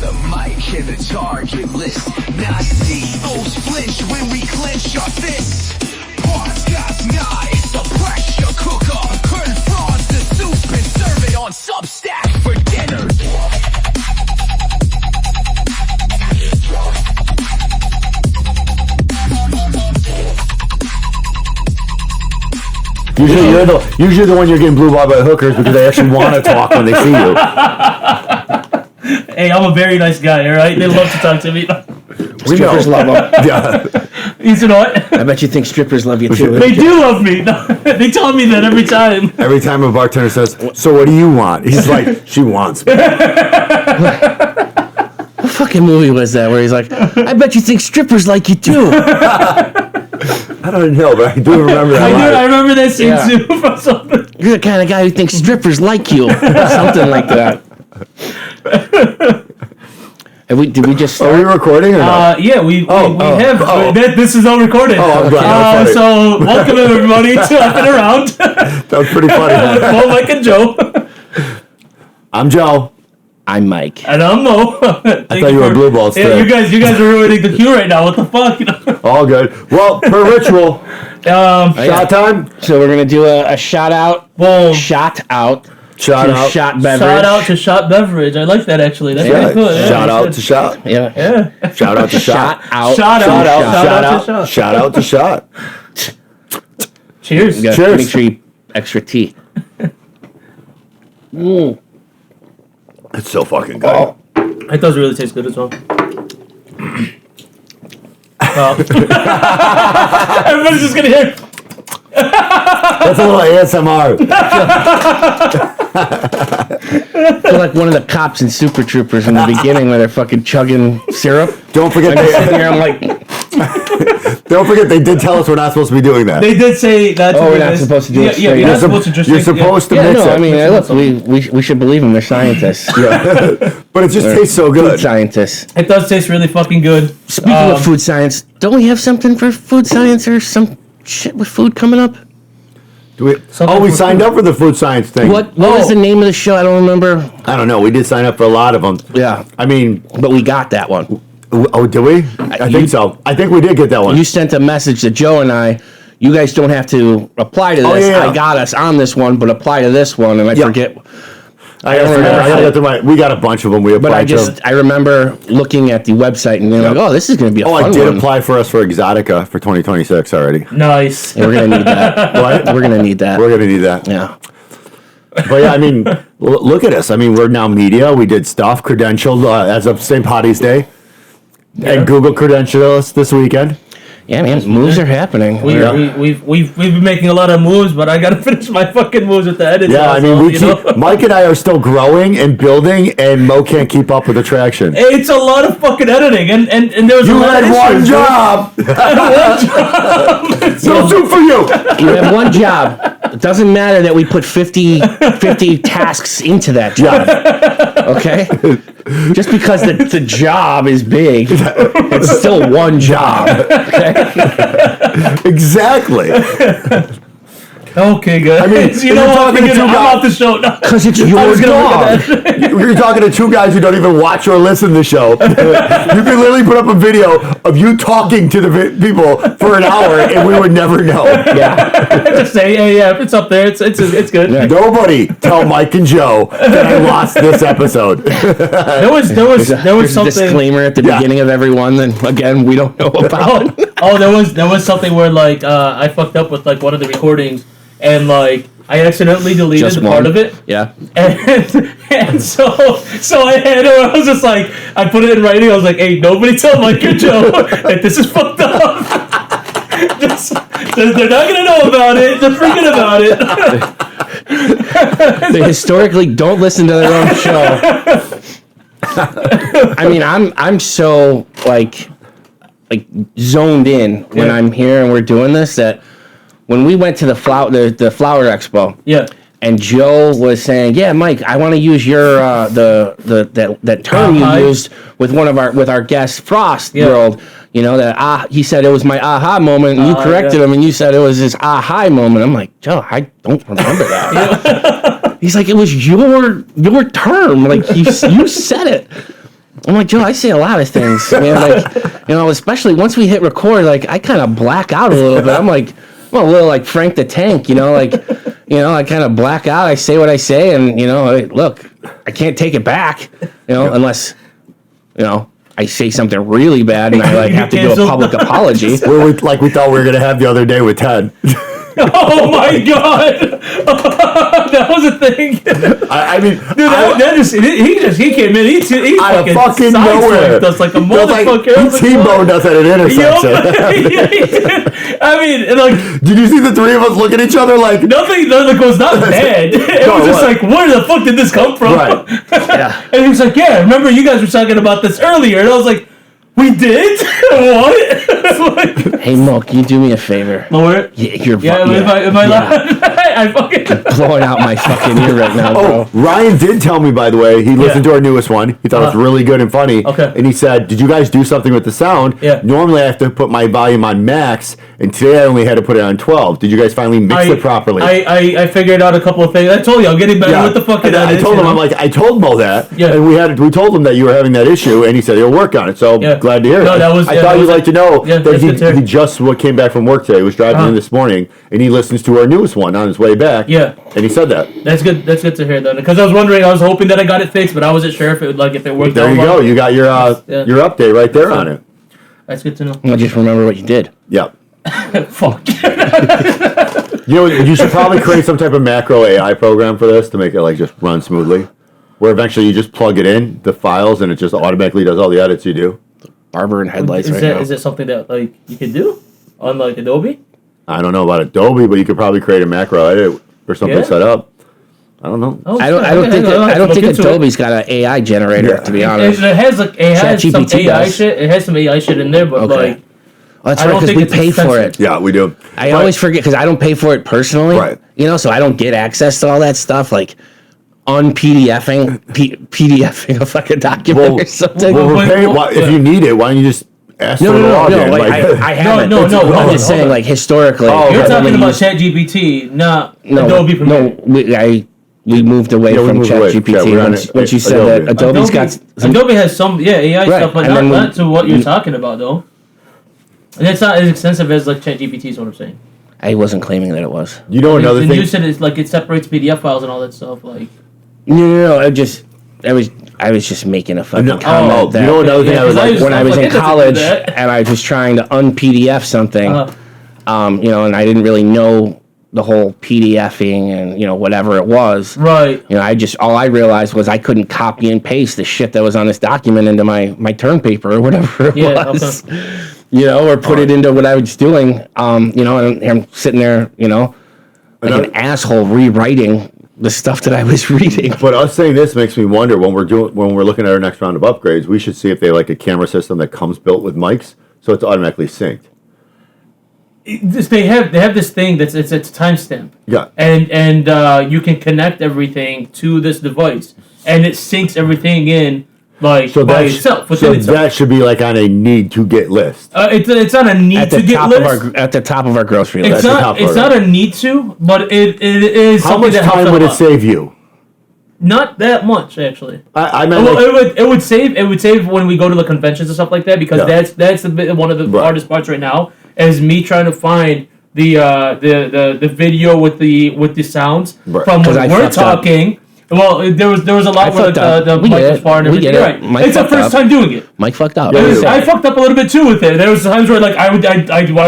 with a mic in the target list. Nazis flinch when we clench our fists. Podcast knives, the pressure cooker. Confront the soup and serve it on Substack for dinner. Usually the one you're getting blue balled by hookers because they actually want to talk when they see you. Hey, I'm a very nice guy, all right? They love to talk to me. Strippers love them. Yeah. You know what? I bet you think strippers love you too. They do love me. They tell me that every time. Every time a bartender says, "So what do you want?" He's like, "She wants me." What fucking movie was that where he's like, I bet you think strippers like you too. I don't know, but I do remember that. I remember that scene too from something. You're the kind of guy who thinks strippers like you. Something like that. Did we just start? Are we recording or not? Yeah, we have. This is all recorded. Oh, I'm glad. So welcome everybody to F'nAround. That was pretty funny. Mo, Mike, and Joe. I'm Joe. I'm Mike. And I'm Mo. I thought you were blue balls too. Yeah, you guys are ruining the cue right now. What the fuck? All good. Well, per ritual, shot time. So we're gonna do a shout out. Boom. Shout out. Shout out. Shot beverage. Shout out to Shot Beverage. I like that actually. That's really cool. Yeah, shout out to Shot. Yeah. Shout out to Shot. Shout out. Shout out to Shot. Cheers. Cheers. Make sure you extra tea. It's so fucking good. Oh. It does really taste good as well. Everybody's just gonna hear. That's a little ASMR. I feel like one of the cops in Super Troopers in the beginning where they're fucking chugging syrup. Don't forget I'm like, don't forget they did tell us we're not supposed to be doing that. They did say that. we're not supposed to do it. Yeah, you're not supposed to just. You're supposed to mix it. I mean, look, we should believe them. They're scientists. Yeah. But it just tastes so good. Food scientists. It does taste really fucking good. Speaking of food science, don't we have something for food science or some shit with food coming up? We signed up for the food science thing. What was the name of the show? I don't remember. I don't know. We did sign up for a lot of them. Yeah. I mean, but we got that one. Oh, did we? I think so. I think we did get that one. You sent a message to Joe and I. You guys don't have to apply to this. I got us on this one, but apply to this one, and I forget. I gotta get to my. We got a bunch of them. We applied to. I remember looking at the website and being like, "Oh, this is going to be a fun one." I did apply for us for Exotica for 2026 already. Nice. Yeah, we're going to need that. What? We're going to need that. We're going to need that. Yeah. But yeah, I mean, look at us. I mean, we're now media. We did stuff credentialed as of St. Patty's Day, and Google credentialed us this weekend. Yeah, man, moves are happening. We've been making a lot of moves, but I gotta finish my fucking moves at the edit. Yeah, I mean, Mike and I are still growing and building, and Mo can't keep up with the traction. It's a lot of fucking editing, and there was a lot of one issues. job. So soon for you. You have one job. It doesn't matter that we put 50 tasks into that job. Okay? Just because the job is big, it's still one job. Okay? Exactly. Okay, good. I mean, you know what? I'm off the show. Because it's your job. You're talking to two guys who don't even watch or listen to the show. You could literally put up a video of you talking to the people for an hour, and we would never know. Yeah. Just say, hey, yeah, if it's up there, it's good. Yeah. Nobody tell Mike and Joe that I lost this episode. There was something. A disclaimer at the beginning of every one. Then again, we don't know about. There was something where like I fucked up with like one of the recordings. And like I accidentally deleted the part of it. Yeah. And so I was just like I put it in writing. I was like, hey, nobody tell Mike or Joe that this is fucked up. They're not gonna know about it. They're freaking about it. They historically don't listen to their own show. I mean, I'm so like zoned in when I'm here and we're doing this that. When we went to the flower expo, and Joe was saying, "Yeah, Mike, I want to use your that term you used with our guest Frost World. You know that he said it was my aha moment, and you corrected him, and you said it was his aha moment. I'm like, Joe, I don't remember that. He's like, it was your term, like you said it. I'm like, Joe, I say a lot of things, man. Like, especially once we hit record, like I kind of black out a little bit. I'm a little like Frank the Tank, like, I kind of black out. I say what I say, and look, I can't take it back, unless, I say something really bad and I have to do a public apology. We thought we were gonna have the other day with Ted. Oh my god, that was a thing. I mean, dude, he came in. He fucking nowhere. Us like a motherfucker. He T-boned us at an intersection. Yeah, he did. I mean, like, did you see the three of us look at each other like nothing? It was not bad. It was just like, where the fuck did this come from? Right. Yeah. And he was like, yeah, remember you guys were talking about this earlier, and I was like, we did? What? Hey, Mo, can you do me a favor? Lower? Yeah, am I loud? I fucking blowing out my fucking ear right now, bro. Ryan did tell me, by the way, he listened to our newest one. He thought it was really good and funny. Okay. And he said, did you guys do something with the sound? Yeah. Normally I have to put my volume on max, and today I only had to put it on 12. Did you guys finally mix it properly? I figured out a couple of things. I told you, I'm getting better with the fucking edits. I told him, I told Mo that. Yeah. And we told him that you were having that issue, and he said he'll work on it. So glad to hear it. I thought you'd like to know that he just came back from work today. He was driving in this morning, and he listens to our newest one on his way back. Yeah. And he said that. That's good. That's good to hear, though, because I was hoping that I got it fixed, but I wasn't sure if it worked. There you go. You got your update right there on it. That's good to know. I just remember what you did. Yep. Fuck. You should probably create some type of macro AI program for this to make it just run smoothly, where eventually you just plug it in the files and it just automatically does all the edits you do. Barber and headlights now. Is it something that you can do on Adobe? I don't know about Adobe, but you could probably create a macro edit or something set up. I don't know. I don't think Adobe's got an AI generator, to be honest. It has some AI shit. It has some AI shit in there, but that's right, because we pay for it. Yeah, we do. I always forget because I don't pay for it personally. Right. So I don't get access to all that stuff, like PDFing a fucking document or something. Well, we're paying, if you need it, why don't you just ask for the login? I haven't. No. I'm just saying, historically. You're talking about ChatGPT, not Adobe Premiere. No, we moved away from ChatGPT when she said that Adobe's got... Adobe has some AI stuff, but not to what you're talking about, though. And it's not as extensive as ChatGPT is what I'm saying. I wasn't claiming that it was. Another thing? You said it's it separates PDF files and all that stuff. No. I was just making a fucking comment. Another thing I was when I was in college and I was trying to un-PDF something, and I didn't really know the whole PDFing and whatever it was. Right. All I realized was I couldn't copy and paste the shit that was on this document into my term paper or whatever it was. Okay. Or put it into what I was doing. And I'm sitting there, like an asshole rewriting the stuff that I was reading. But us saying this makes me wonder when we're looking at our next round of upgrades, we should see if they have a camera system that comes built with mics, so it's automatically synced. They have this thing that's it's timestamp. Yeah. And you can connect everything to this device, and it syncs everything in by itself. So that should be on a need to get list. It's not a need to get list. At the top of our grocery list. It's not a need to, but it is. How much time would it save you? Not that much, actually. I meant it would save when we go to the conventions and stuff like that, because that's one of the hardest parts right now is me trying to find the video with the sounds from when we're talking. Well, there was a lot where the mic was far and everything. Right. It's the first time doing it. Mike fucked up. I fucked up a little bit too with it. There was times where I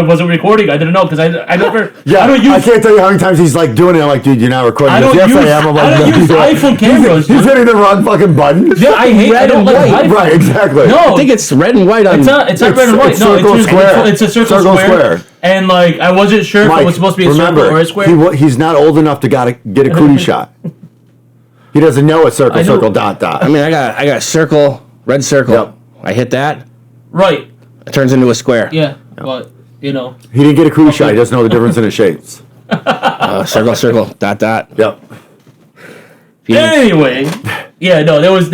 wasn't recording. I didn't know because I never. Yeah, I can't tell you how many times he's doing it. I'm like, dude, you're not recording. I don't use iPhone cameras. He's hitting the wrong fucking button. Yeah, I hate red and white. Right, exactly. No, I think it's red and white. It's not red and white. No, it's a circle square. And I wasn't sure if it was supposed to be a circle or a square. He's not old enough to get a cootie shot. He doesn't know a circle, dot. I mean, I got a circle, red circle. Yep. I hit that. Right. It turns into a square. Yeah, but, He didn't get a cootie shot. He doesn't know the difference in the shapes. Circle, dot. Yep. Anyway, there was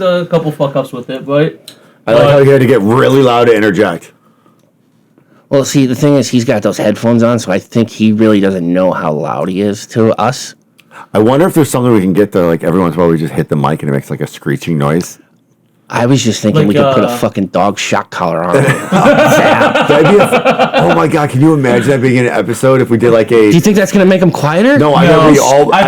a couple fuck ups with it, but I like how you had to get really loud to interject. Well, see, the thing is, he's got those headphones on, so I think he really doesn't know how loud he is to us. I wonder if there's something we can get to, every once in a while we just hit the mic and it makes a screeching noise. I was just thinking we could put a fucking dog shock collar on it. Oh my god, can you imagine that being an episode if we did like a... Do you think that's going to make him quieter? No, I bet we all wear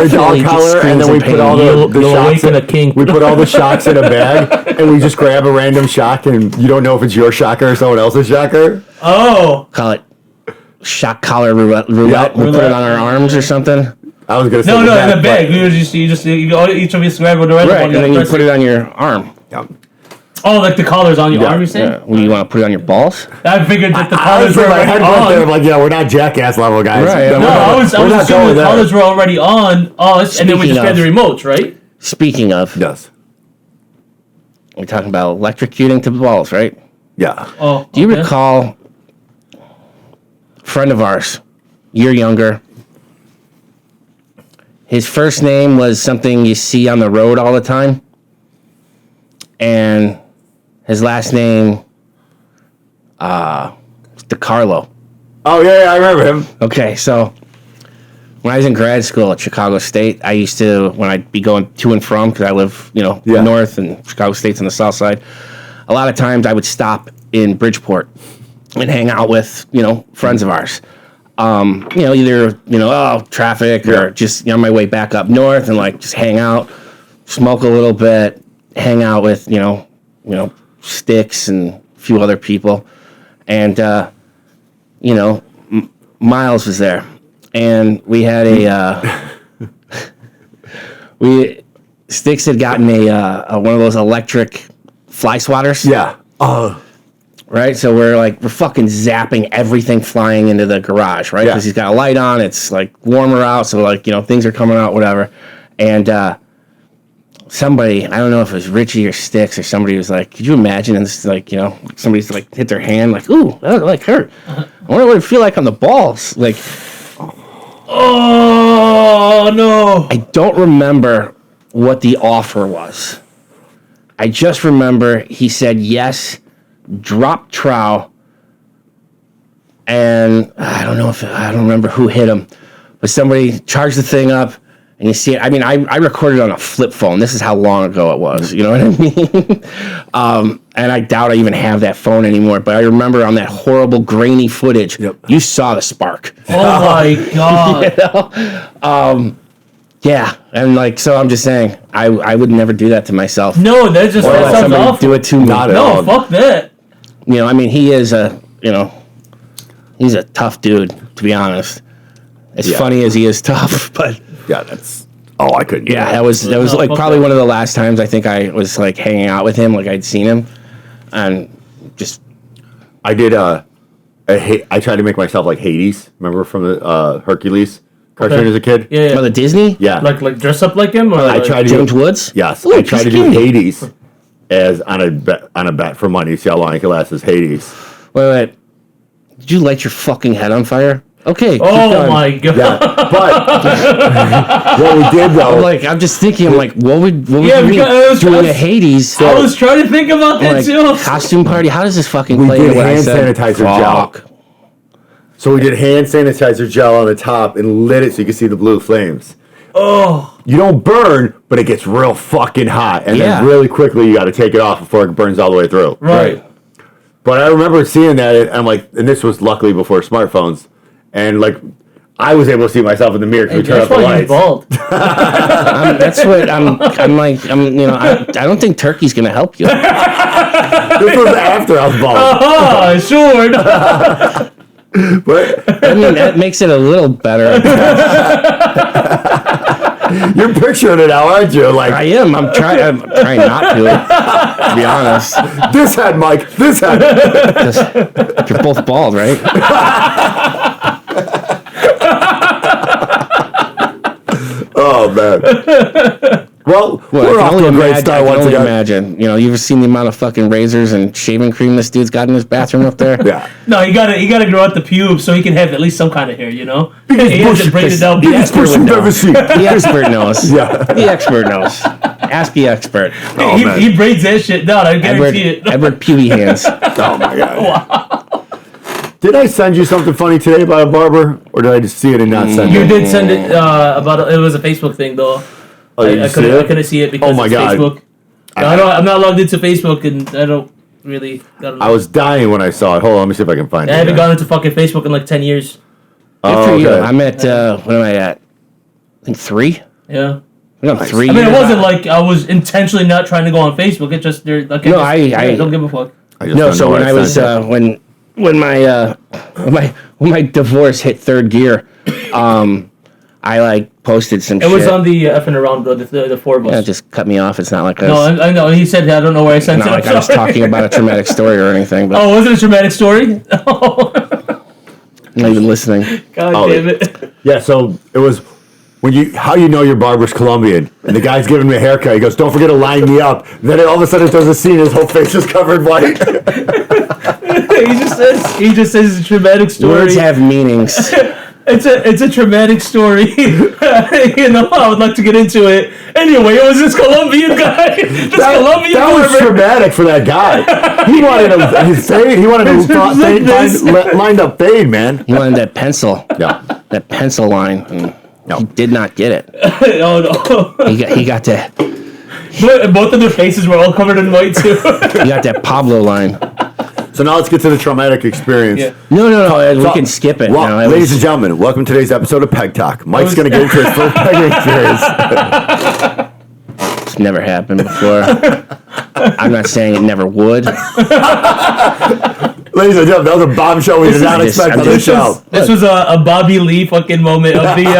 a dog collar and then we put all the shocks in a king. We put all the shocks in a bag and we just grab a random shock and you don't know if it's your shocker or someone else's shocker. Oh. Call it shock collar roulette. Yep. We'll put it on our arms or something. I was gonna say no, in the bag. You just each of you grab with the red one, and then you put it on your arm. Yep. Oh, like the collar's on your arm, you saying? Yeah. Well, you want to put it on your balls? I figured that the collars were already on. There, like, we're not jackass level guys. Right. No, I was assuming the collars were already on us, and then we just grabbed the remotes, right? Speaking of, yes, we're talking about electrocuting to the balls, right? Yeah. Oh, do you recall a friend of ours, year younger? His first name was something you see on the road all the time. And his last name, DeCarlo. Oh, yeah, I remember him. Okay, so when I was in grad school at Chicago State, I used to, when I'd be going to and from, because I live, north and Chicago State's on the south side, a lot of times I would stop in Bridgeport and hang out with, friends of ours. Either, traffic or just on my way back up north and like just hang out, smoke a little bit, hang out with, Sticks and a few other people. And, Miles was there. And we had Sticks had gotten a one of those electric fly swatters. Yeah. Right, so we're fucking zapping everything flying into the garage, right? Because he's got a light on. It's warmer out, so things are coming out, whatever. And somebody, I don't know if it was Richie or Sticks or somebody was like, "Could you imagine?" And this is somebody's hit their hand, "Ooh, that hurt. I wonder what it'd feel like on the balls." Oh no! I don't remember what the offer was. I just remember he said yes. Drop trowel, and I don't remember who hit him, but somebody charged the thing up, and you see it. I mean, I recorded on a flip phone. This is how long ago it was. You know what I mean? And I doubt I even have that phone anymore. But I remember on that horrible grainy footage, you saw the spark. Oh my god! Yeah, and so I'm just saying, I would never do that to myself. No, that sounds awful. Do it to me. Not at all. No, fuck that. He is he's a tough dude, to be honest. As funny as he is tough, but yeah, that's I couldn't. Yeah, that was probably one of the last times I think I was hanging out with him, I'd seen him, and just I did. I tried to make myself like Hades. Remember from the Hercules cartoon as a kid? Yeah. Oh, the Disney? Yeah. Like dress up like him, or I tried to James Woods. Yes, Ooh, I tried to do Hades as on a bet for money. See how long I could last as Hades. Wait. Did you light your fucking head on fire? Okay. Oh my god. Yeah, but what we did though, I'm just thinking, what would you doing a Hades? So, I was trying to think about that too. Costume party. How does this fucking play? We did hand sanitizer gel. So we did hand sanitizer gel on the top and lit it so you could see the blue flames. Oh. You don't burn, but it gets real fucking hot. And then really quickly you got to take it off before it burns all the way through. Right. But I remember seeing that, and I'm like, and this was luckily before smartphones. And I was able to see myself in the mirror because we turned off the lights. Bald. That's what I don't think turkey's going to help you. This was after I was bald. Oh, sure. But that makes it a little better. You're picturing it now, aren't you? I am. I'm trying not to be honest. This head, Mike. This head. You're both bald, right? Oh man. Well, we're off to a great start once again. Imagine, you've ever seen the amount of fucking razors and shaving cream this dude's got in his bathroom up there? Yeah. No, you gotta grow out the pubes so he can have at least some kind of hair, He has to braid it down. The expert would know. The expert knows. Yeah. The expert knows. Ask the expert. He braids that shit down. I guarantee it. Edward Puby hands. Oh my god. Wow. Did I send you something funny today about a barber, or did I just see it and not send it? You did send it about. It was a Facebook thing though. Oh, I couldn't see it because oh my it's god. Facebook. I'm not logged into Facebook, and I don't really. I was dying when I saw it. Hold on, let me see if I can find it. I haven't gone into fucking Facebook in like 10 years. Good for you. I'm at, what am I at? I think 3? Yeah. I'm 3 I mean, it wasn't like I was intentionally not trying to go on Facebook. It just, like, I don't give a fuck. No, so when I was, when my divorce hit 3rd gear, I like posted some shit. It was on the F'nAround, the 4 of us. Yeah, just cut me off. It's not like No, I know. He said, I don't know where I sent it. Not like I was talking about a traumatic story or anything. But was it a traumatic story? I'm not even listening. God damn it. Yeah, so it was how you know your barber's Colombian, and the guy's giving me a haircut. He goes, "Don't forget to line me up." Then all of a sudden, it does a scene. His whole face is covered white. He just says it's a traumatic story. Words have meanings. It's a traumatic story. I would like to get into it. Anyway, it was this Colombian guy. That was traumatic for that guy. He wanted his fade. He wanted a lined up fade, man. He wanted that pencil. Yeah. That pencil line. And he did not get it. Oh no. He got that. Both of their faces were all covered in white too. He got that Pablo line. So now let's get to the traumatic experience. Yeah. No. We can skip it. Well, ladies and gentlemen, welcome to today's episode of Peg Talk. Mike's going to get into his first pegging experience. It's never happened before. I'm not saying it never would. Ladies and gentlemen, that was a bombshell we did not expect on this show. This was a Bobby Lee fucking moment of the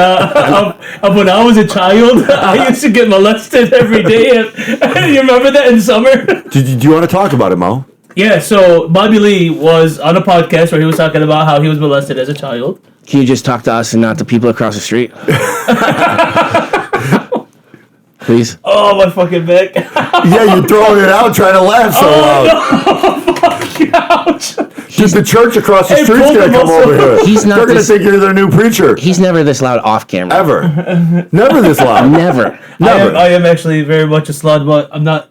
of when I was a child. I used to get molested every day. You remember that in summer? Do you want to talk about it, Mo? Yeah, so Bobby Lee was on a podcast where he was talking about how he was molested as a child. Can you just talk to us and not the people across the street? Please? Oh, my fucking back. Yeah, you're throwing it out trying to laugh so loud. No, fuck, ouch. Just the church across the street's going to come over here. They're going to think you're their new preacher. He's never this loud off camera. Ever. Never this loud. Never. I am actually very much a slut, but I'm not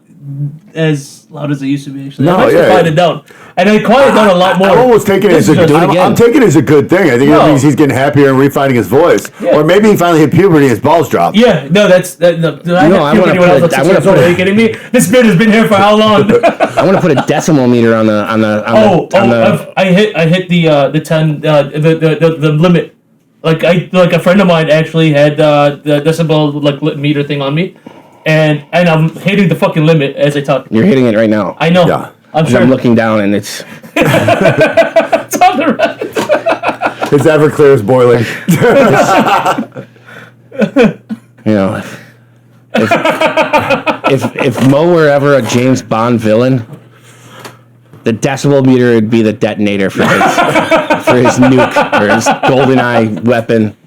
as loud as I used to be, actually. No, I've actually quieted down. And I quieted down a lot more. I'm almost taking it as a good thing. I'm taking it as a good thing. I think it means he's getting happier and refining his voice. Yeah. Or maybe he finally hit puberty and his balls dropped. Yeah, no, that's... I want to put Are you kidding me? This beard has been here for how long? I want to put a decimal meter on the I hit the 10, the limit. Like a friend of mine actually had the decibel meter thing on me. And I'm hitting the fucking limit as I talk. You're hitting it right now. I know. Yeah. I'm sure. I'm looking down and it's... It's on the right. It's Everclear is boiling. You know, if Mo were ever a James Bond villain, the decibel meter would be the detonator for his nuke or his GoldenEye weapon.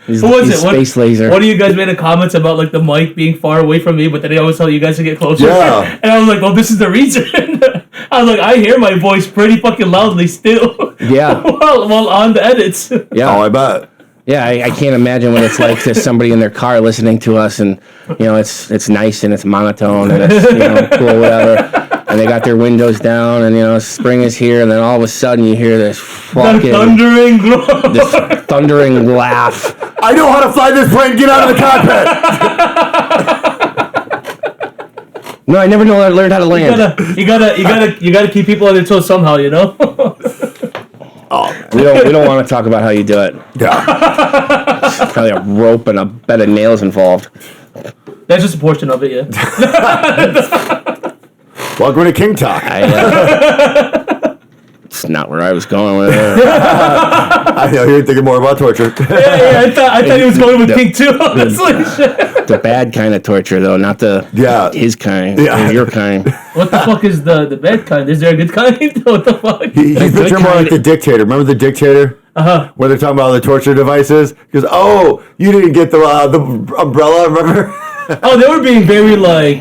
Who was it? Space laser. One of you guys made a comment about like the mic being far away from me, but then they always tell you guys to get closer. Yeah. And I was like, well, this is the reason. I was like, I hear my voice pretty fucking loudly still. Yeah. while on the edits. Yeah. Oh, I bet. Yeah, I can't imagine what it's like to somebody in their car listening to us, and you know it's nice and it's monotone and it's cool, whatever. And they got their windows down, and spring is here, and then all of a sudden you hear this fucking thundering laugh. I know how to fly this plane. Get out of the cockpit. No, I never learned how to land. You gotta keep people on their toes somehow, Oh, we don't want to talk about how you do it. Yeah. There's probably a rope and a bed of nails involved. That's just a portion of it, yeah. Welcome to King Talk. It's not where I was going with it. I know you're thinking more about torture. Yeah, I thought he was going with King too. The bad kind of torture, though, not his kind, your kind. What the fuck is the bad kind? Is there a good kind? What the fuck? He's picturing more like the dictator. Remember the dictator? Uh-huh. Where they're talking about all the torture devices? Because, you didn't get the umbrella, remember? Oh, they were being very,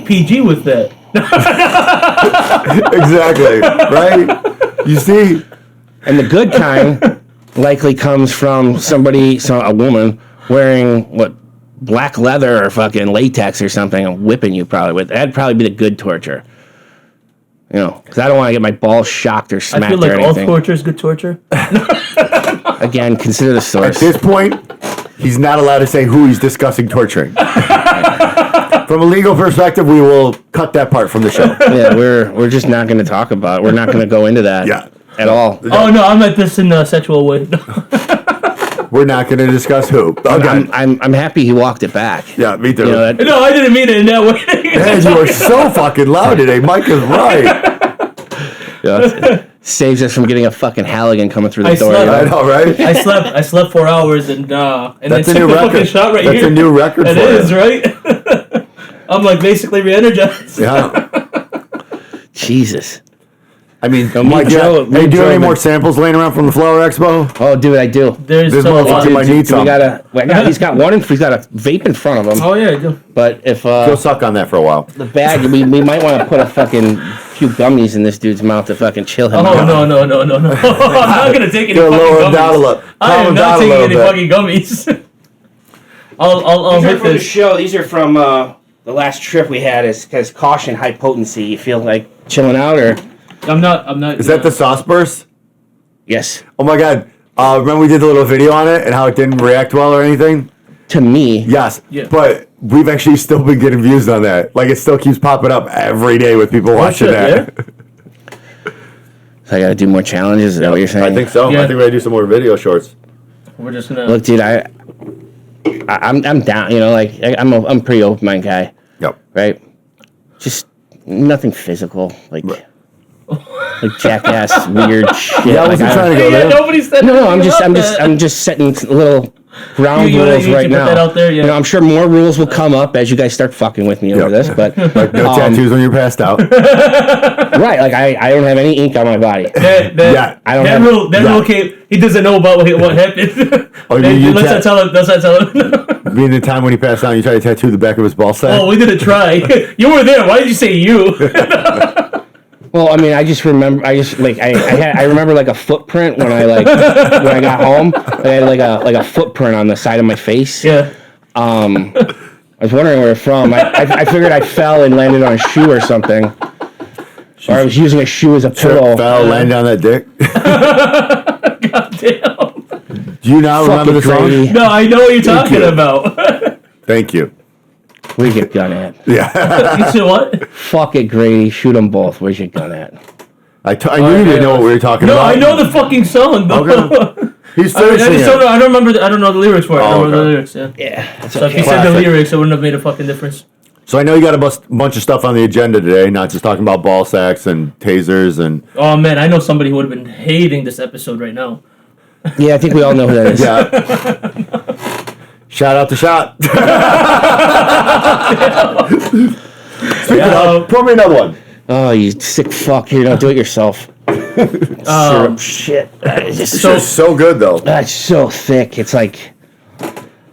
PG with that. Exactly, right? You see? And the good kind likely comes from a woman wearing, black leather or fucking latex or something and whipping you probably with. That'd probably be the good torture. Because I don't want to get my balls shocked or smacked or anything. I feel like all torture is good torture. Again, consider the source. At this point, he's not allowed to say who he's discussing torturing. From a legal perspective, we will cut that part from the show. Yeah, we're just not going to talk about it. We're not going to go into that at all. Oh, no, I meant this in a sexual way. We're not going to discuss who. Okay. I'm happy he walked it back. Yeah, me too. No, I didn't mean it in that way. Man, you are so fucking loud today. Mike is right. Saves us from getting a fucking Halligan coming through the door. I know, right? I slept 4 hours and that's then a new record. Fucking shot right That's here. a new record. It is, right? I'm like basically re-energized. Yeah. Jesus. I mean, Mike, do you have any more samples laying around from the Flower Expo? Oh, dude, I do. There's This motherfucker might need some. He's got one. He's got a vape in front of him. Oh yeah, I do. But if Go suck on that for a while. the bag, we might want to put a fucking few gummies in this dude's mouth to fucking chill him. Oh out. no! I'm not gonna take any fucking lower him gummies. down a little. I am not taking any fucking gummies. I'll These are hit from the this. show. These are from the last trip we had. Is because caution, high potency. You feel like chilling out, or I'm not. Is that the sauce burst? yes? Oh my god. Remember we did the little video on it and how it didn't react well or anything? To me, Yes. Yeah. But we've actually still been getting views on that. Like, it still keeps popping up every day with people watching that. Yeah? so I got to do more challenges. Is that what you're saying? I think so. Yeah. I think we gotta do some more video shorts. We're just gonna Look, dude, I'm down. You know, like I'm a pretty open mind guy, Yep. right? Just nothing physical, like jackass weird shit. Yeah, I like, wasn't trying to go Yeah, there. nobody said. No, anything about that. I'm just setting little ground You wanna- rules you right should now. put that out there, yeah. You know, I'm sure more rules will come up as you guys start fucking with me over Yep. this, but Like, no tattoos when you're passed out. right, like I don't have any ink on my body. Yeah. I don't That have. rule came. He doesn't know about what happened. Oh, Hey, you let's not tell him. Let's not tell him. Being the time when he passed out, you tried to tattoo the back of his ball sack. Oh, we didn't try. You were there. Why did you say you? Well, I mean, I just remember. I remember like a footprint when I when I got home. I had like a footprint on the side of my face. Yeah. I was wondering where it's from. I figured I fell and landed on a shoe or something. Or I was using a shoe as a pillow. Fell, landed on that dick. God damn. Do you not remember the song? Grady. No, I know what you're talking you. about. Thank you. Where's your gun at? Yeah. You said what? Fuck it, Grady. Shoot them both. Where's your gun at? I knew you didn't know what we were talking No, about. I know the fucking song though. Okay. He's I finishing just don't it. know. I don't remember. I don't know the lyrics for it. I Oh, don't remember the okay. lyrics. Yeah. Yeah. That's So if you okay. said the Classic. lyrics, it wouldn't have made a fucking difference. So I know you got a bunch of stuff on the agenda today, not just talking about ball sacks and tasers and... Oh man, I know somebody who would have been hating this episode right now. Yeah, I think we all know who that is. Yeah. Shout out to Shot. Speaking of, pour me another one. Oh, you sick fuck. Here, don't do it yourself. Syrup shit. That is just It's so good, though. that's so thick. It's like...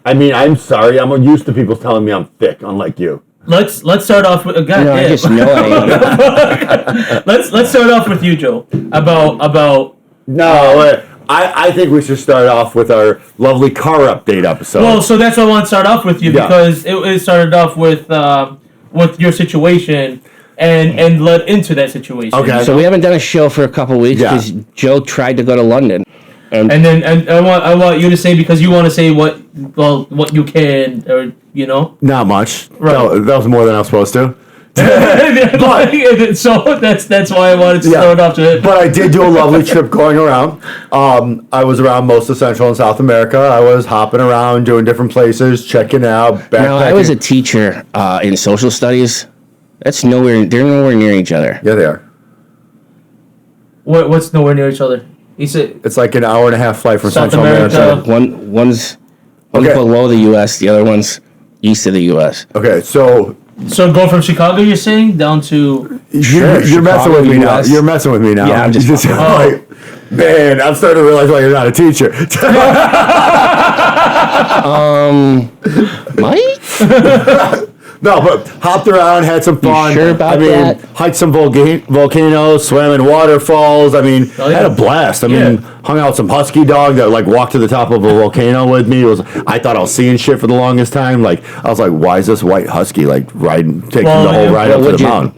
I mean, I'm sorry. I'm used to people telling me I'm thick, unlike you. Let's start off with God. I damn. just know I am. Let's start off with you, Joe. About No, I think we should start off with our lovely car update episode. well, so that's why I want to start off with you Yeah. because it started off with your situation and led into that situation. Okay. So we haven't done a show for a couple weeks Yeah. because Joe tried to go to London. And then I want you to say because you want to say what you can or you know. Not much. Right. That was more than I was supposed to. So that's why I wanted to Yeah. throw it off to it. But I did do a lovely trip going around. I was around most of Central and South America. I was hopping around, doing different places, checking out, backpacking. Now, I was a teacher in social studies. They're nowhere near each other. Yeah, they are. What's nowhere near each other? He said It's like an hour and a half flight from South Central America. America. One's Okay. below the U.S., the other one's east of the U.S. Okay, so so. Go from Chicago, you're saying, down to you're messing with me now. US. You're messing with me now. Yeah, I'm just- like, man, I'm starting to realize why you're not a teacher. Mike? No, but hopped around, had some fun. sure about I mean, that? hiked some volcanoes, swam in waterfalls. I mean, Oh, yeah. had a blast. I mean, hung out with some husky dog that like walked to the top of a volcano with me. I thought I was seeing shit for the longest time. Like I was like, why is this white husky like taking the whole ride up to the mountain?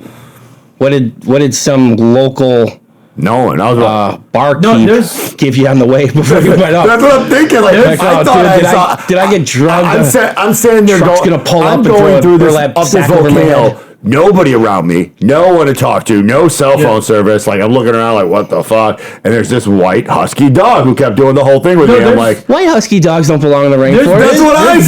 What did some local No one. I was barkeep give you on the way before you went up. That's what I'm thinking. Like, I thought did I get drugged? I'm standing there going through this up this volcano. Nobody around me, no one to talk to, no cell phone service. Like, I'm looking around like, what the fuck? And there's this white husky dog who kept doing the whole thing with me. I'm like, white husky dogs don't belong in the rainforest. That's what I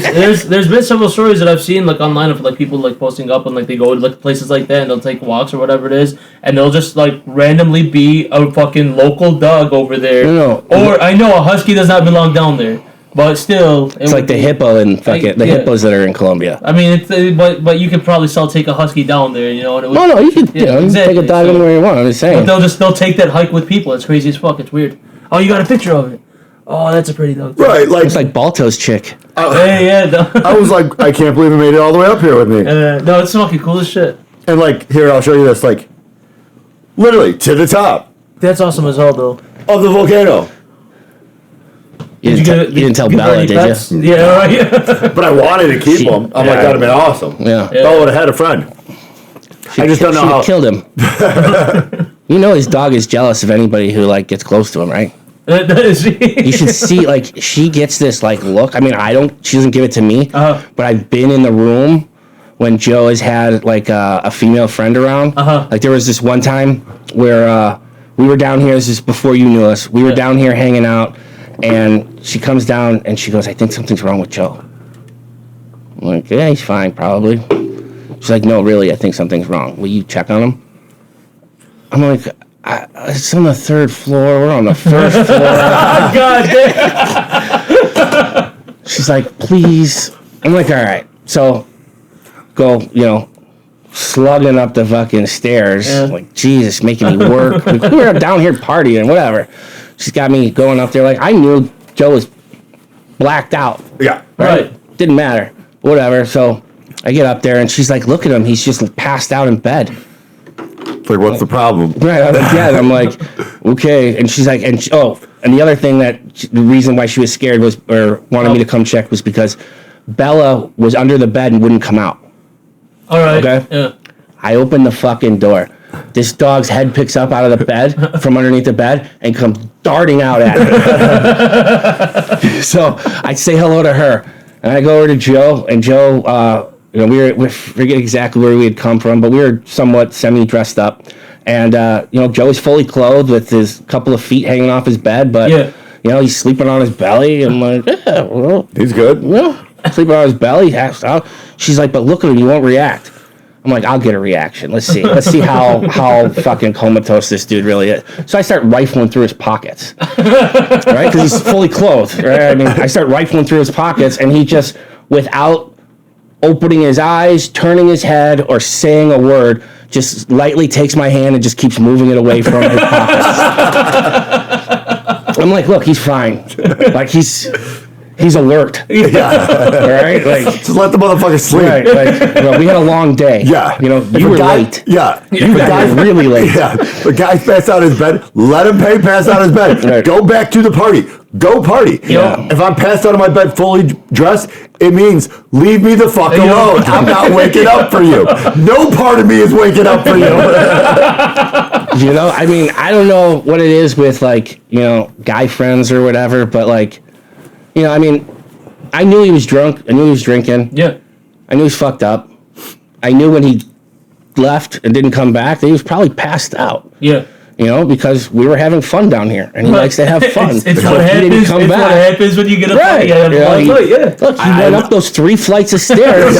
said. There's been several stories that I've seen like online of like people like posting up and like they go to like places like that and they'll take walks or whatever it is and they'll just like randomly be a fucking local dog over there. No. Or I know a husky does not belong down there. But still, it's like the hippo and hippos that are in Colombia. I mean, but you could probably still take a husky down there, you know. And it would, you could take a dog anywhere you want. I'm just saying. But they'll take that hike with people. It's crazy as fuck. It's weird. Oh, you got a picture of it. Oh, that's a pretty dog. Right, like it's like Balto's chick. I was like, I can't believe he made it all the way up here with me. No, it's fucking cool as shit. And like, here, I'll show you this. Like, literally to the top. That's awesome as hell, though. Of the volcano. You didn't tell Bella, did you? Yeah, right. Yeah. But I wanted to keep him. I'm like, that'd have been awesome. Yeah. Bella would have had a friend. I just don't know how. Killed him. You know his dog is jealous of anybody who like gets close to him, right? You should see, like, she gets this like look. I mean, she doesn't give it to me, but I've been in the room when Joe has had like a female friend around. Like there was this one time where we were down here. This is before you knew us. We were down here hanging out. And she comes down and she goes, I think something's wrong with Joe. I'm like, yeah, he's fine, probably. She's like, no, really, I think something's wrong. Will you check on him? I'm like, it's on the 3rd floor. We're on the 1st floor. God damn. She's like, please. I'm like, all right. So go, slugging up the fucking stairs. Yeah. Like, Jesus, making me work. Like, we were down here partying, whatever. She's got me going up there. Like, I knew Joe was blacked out. Yeah. Right? Didn't matter. Whatever. So I get up there, and she's like, look at him. He's just passed out in bed. It's like, what's the problem? Right. I'm like, yeah. And I'm like, okay. And she's like, and the other thing the reason why she was scared or wanted me to come check was because Bella was under the bed and wouldn't come out. All right. Okay? Yeah. I opened the fucking door. This dog's head picks up out of the bed, from underneath the bed, and comes darting out at me. So I say hello to her, and I go over to Joe, and Joe, we forget exactly where we had come from, but we were somewhat semi-dressed up. And, Joe is fully clothed with his couple of feet hanging off his bed, but, he's sleeping on his belly. I'm like, yeah, well. He's good. Yeah, sleeping on his belly, passed out. She's like, but look at him, you won't react. I'm like, I'll get a reaction. Let's see. Let's see how fucking comatose this dude really is. So I start rifling through his pockets, right? Because he's fully clothed, right? I mean, I start rifling through his pockets, and he just, without opening his eyes, turning his head, or saying a word, just lightly takes my hand and just keeps moving it away from his pockets. I'm like, look, he's fine. Like, he's alert. Yeah. Right? Like, just let the motherfucker sleep. Right. Like, we had a long day. Yeah. You were late. Yeah. You were really late. Yeah. The guy passed out his bed. Let him pass out his bed. Right. Go back to the party. Go party. Yeah. If I'm passed out of my bed fully dressed, it means leave me the fuck alone. I'm not waking up for you. No part of me is waking up for you. I mean, I don't know what it is with guy friends or whatever, but I mean, I knew he was drunk. I knew he was drinking. Yeah. I knew he was fucked up. I knew when he left and didn't come back that he was probably passed out. Yeah. Because we were having fun down here, and he likes to have fun. It's what happens. What happens when you get a party. Look, he went up those 3 flights of stairs.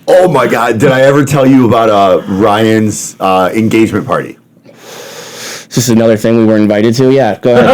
Oh my God! Did I ever tell you about Ryan's engagement party? Is this another thing we were invited to? Yeah, go ahead.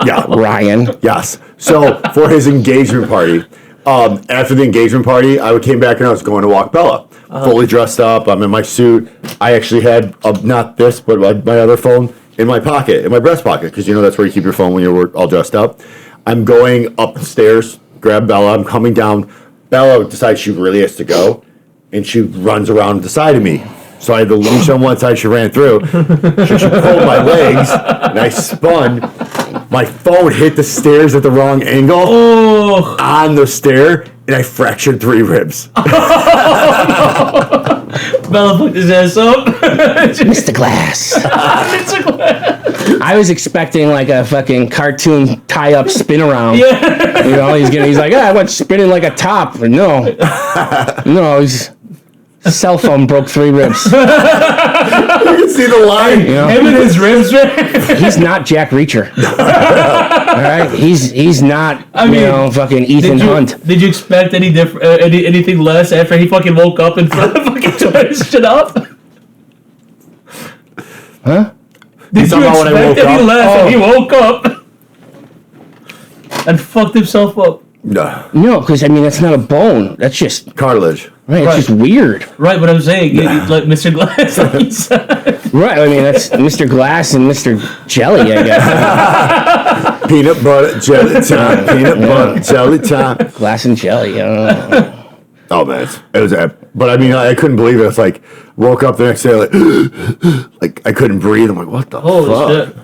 Yeah, Ryan. Yes. So for his engagement party, after the engagement party, I came back and I was going to walk Bella. Fully dressed up. I'm in my suit. I actually had not this, but my other phone in my pocket, in my breast pocket, because that's where you keep your phone when you're all dressed up. I'm going up the stairs, grab Bella. I'm coming down. Bella decides she really has to go, and she runs around the side of me. So I had the leash on one side, she ran through. So she pulled my legs, and I spun. My phone hit the stairs at the wrong angle on the stair, and I fractured 3 ribs. Bella fucked his ass up. Mr. Glass. Mr. Glass. I was expecting like a fucking cartoon tie-up F'nAround. Yeah. You know, he's like, I went spinning like a top. No, his cell phone broke 3 ribs. You can see the line. You know? Him and his ribs, man. He's not Jack Reacher. All right, he's not. Fucking Ethan Hunt. Did you expect anything less after he fucking woke up and fucking tore his shit up? Huh? Did you expect any less when he woke up and fucked himself up? No, because that's not a bone. That's just cartilage. Right, it's just weird. Right, but I'm saying, like Mr. Glass, like you said. Right, that's Mr. Glass and Mr. Jelly, I guess. Peanut butter jelly time. Peanut butter jelly time. Glass and jelly. I don't know. Oh man, it was. But I couldn't believe it. It's like woke up the next day like I couldn't breathe. I'm like, what the fuck? Shit.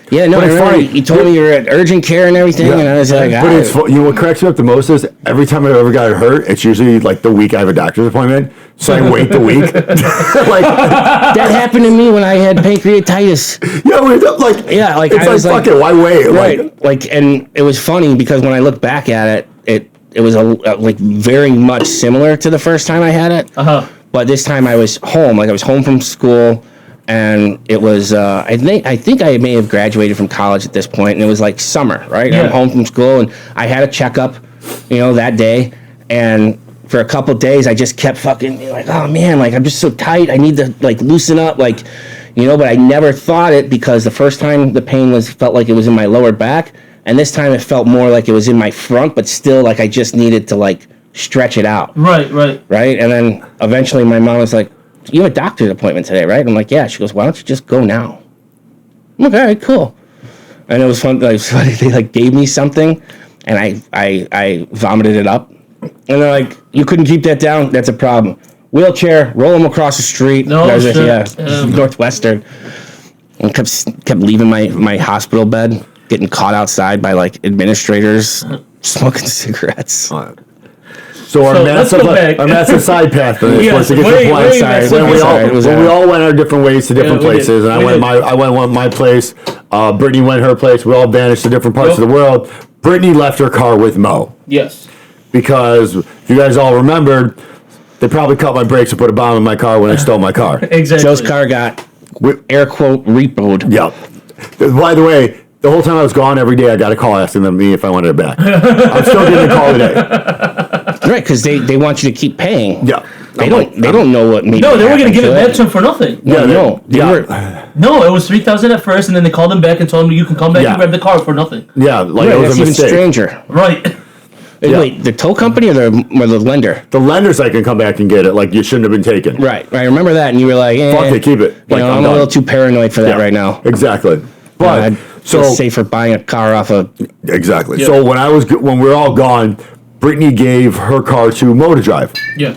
Yeah, no, it's funny. You told me you were at urgent care and everything, and I was like, but it's what cracks me up the most is every time I've ever got hurt, it's usually like the week I have a doctor's appointment, so I wait the week. That happened to me when I had pancreatitis. Yeah, it's like, fuck it, why wait? Right, and it was funny because when I look back at it, it was very much similar to the first time I had it. But this time I was home, I was home from school. And it was, I think I may have graduated from college at this point, and it was like summer, right? Yeah. I'm home from school, and I had a checkup, that day. And for a couple of days, I just kept fucking like, oh man, I'm just so tight. I need to loosen up, but I never thought it because the first time the pain felt like it was in my lower back, and this time it felt more like it was in my front, but still I just needed to stretch it out. Right. And then eventually my mom was like, you have a doctor's appointment today, right? I'm like, yeah. She goes, why don't you just go now? I'm like, all right, cool. And it was fun. They gave me something, and I vomited it up. And they're like, you couldn't keep that down? That's a problem. Wheelchair, roll them across the street. No, shit. Northwestern. And kept leaving my hospital bed, getting caught outside by administrators smoking cigarettes. So our massive side path for this was to get to blind side. When we all went our different ways to different places, and I went my place. Brittany went her place. We all vanished to different parts of the world. Brittany left her car with Mo. Yes. Because if you guys all remembered, they probably cut my brakes and put a bomb in my car when I stole my car. Exactly. Joe's car got air quote repoed. Yep. By the way, the whole time I was gone, every day I got a call asking me if I wanted it back. I'm still getting a call today. Right, because they want you to keep paying. Yeah. They don't know what made. No, they were going to give it back to him for nothing. No, it was $3,000 at first, and then they called him back and told him you can come back and grab the car for nothing. Yeah, it was a mistake. Even stranger. Right. Wait, the tow company or the lender? The lender's can come back and get it. You shouldn't have been taken. Right. I remember that, and you were like, fuck it, keep it. I'm a little too paranoid for that right now. Exactly. But it's safer buying a car off of. Exactly. Yeah. So when we were all gone, Brittany gave her car to Mo to drive. Yeah.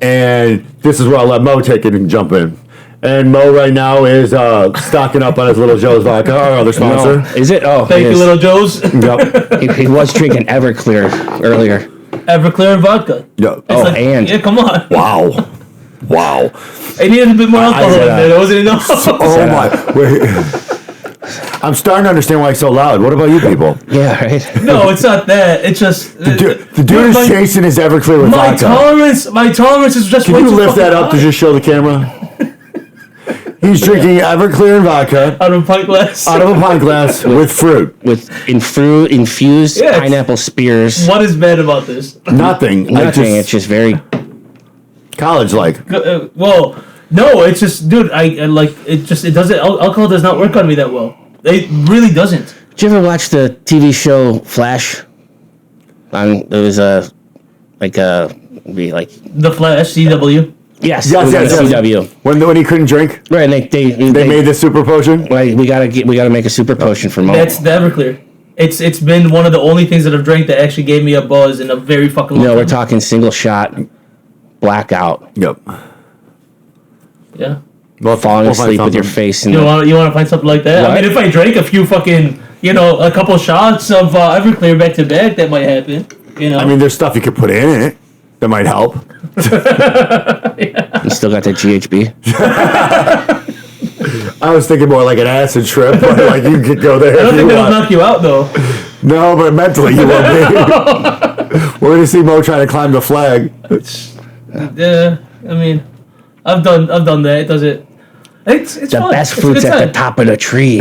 And this is where I let Mo take it and jump in. And Mo right now is stocking up on his Little Joe's vodka, our other sponsor. No. Is it? Oh, thank you, Little Joe's. Yep. he was drinking Everclear earlier. Everclear and vodka. Yeah. Yeah, come on. Wow. It needed a bit more alcohol in there. It wasn't enough. My. I'm starting to understand why he's so loud. What about you people? Yeah, right. No, it's not that. It's just the dude is chasing his Everclear with vodka. My tolerance is just. Can you lift that up to just show the camera? He's drinking Everclear and vodka out of a pint glass. With fruit. With infused pineapple spears. What is bad about this? Nothing. It's just very college-like. Well. No, it's just, dude. It doesn't. Alcohol does not work on me that well. It really doesn't. Did you ever watch the TV show Flash? There was the Flash CW. Yes. CW. When he couldn't drink. Right, and they made the super potion. Right, we gotta make a super potion for Mo. That's the Everclear. It's been one of the only things that I've drank that actually gave me a buzz in a very fucking long time. No, we're talking single shot, blackout. Yep. Yeah. Falling asleep with your face in you want to find something like that? What? I mean, if I drank a few fucking, a couple shots of Everclear back to back, that might happen. I mean, there's stuff you could put in it. That might help. You still got that GHB? I was thinking more like an acid trip, but like you could go there. I don't think it'll knock you out though. No, but mentally you will be. We're gonna see Mo trying to climb the flag. Yeah, I mean, I've done that. It does it. It's the fun. best fruit's at the top of the tree.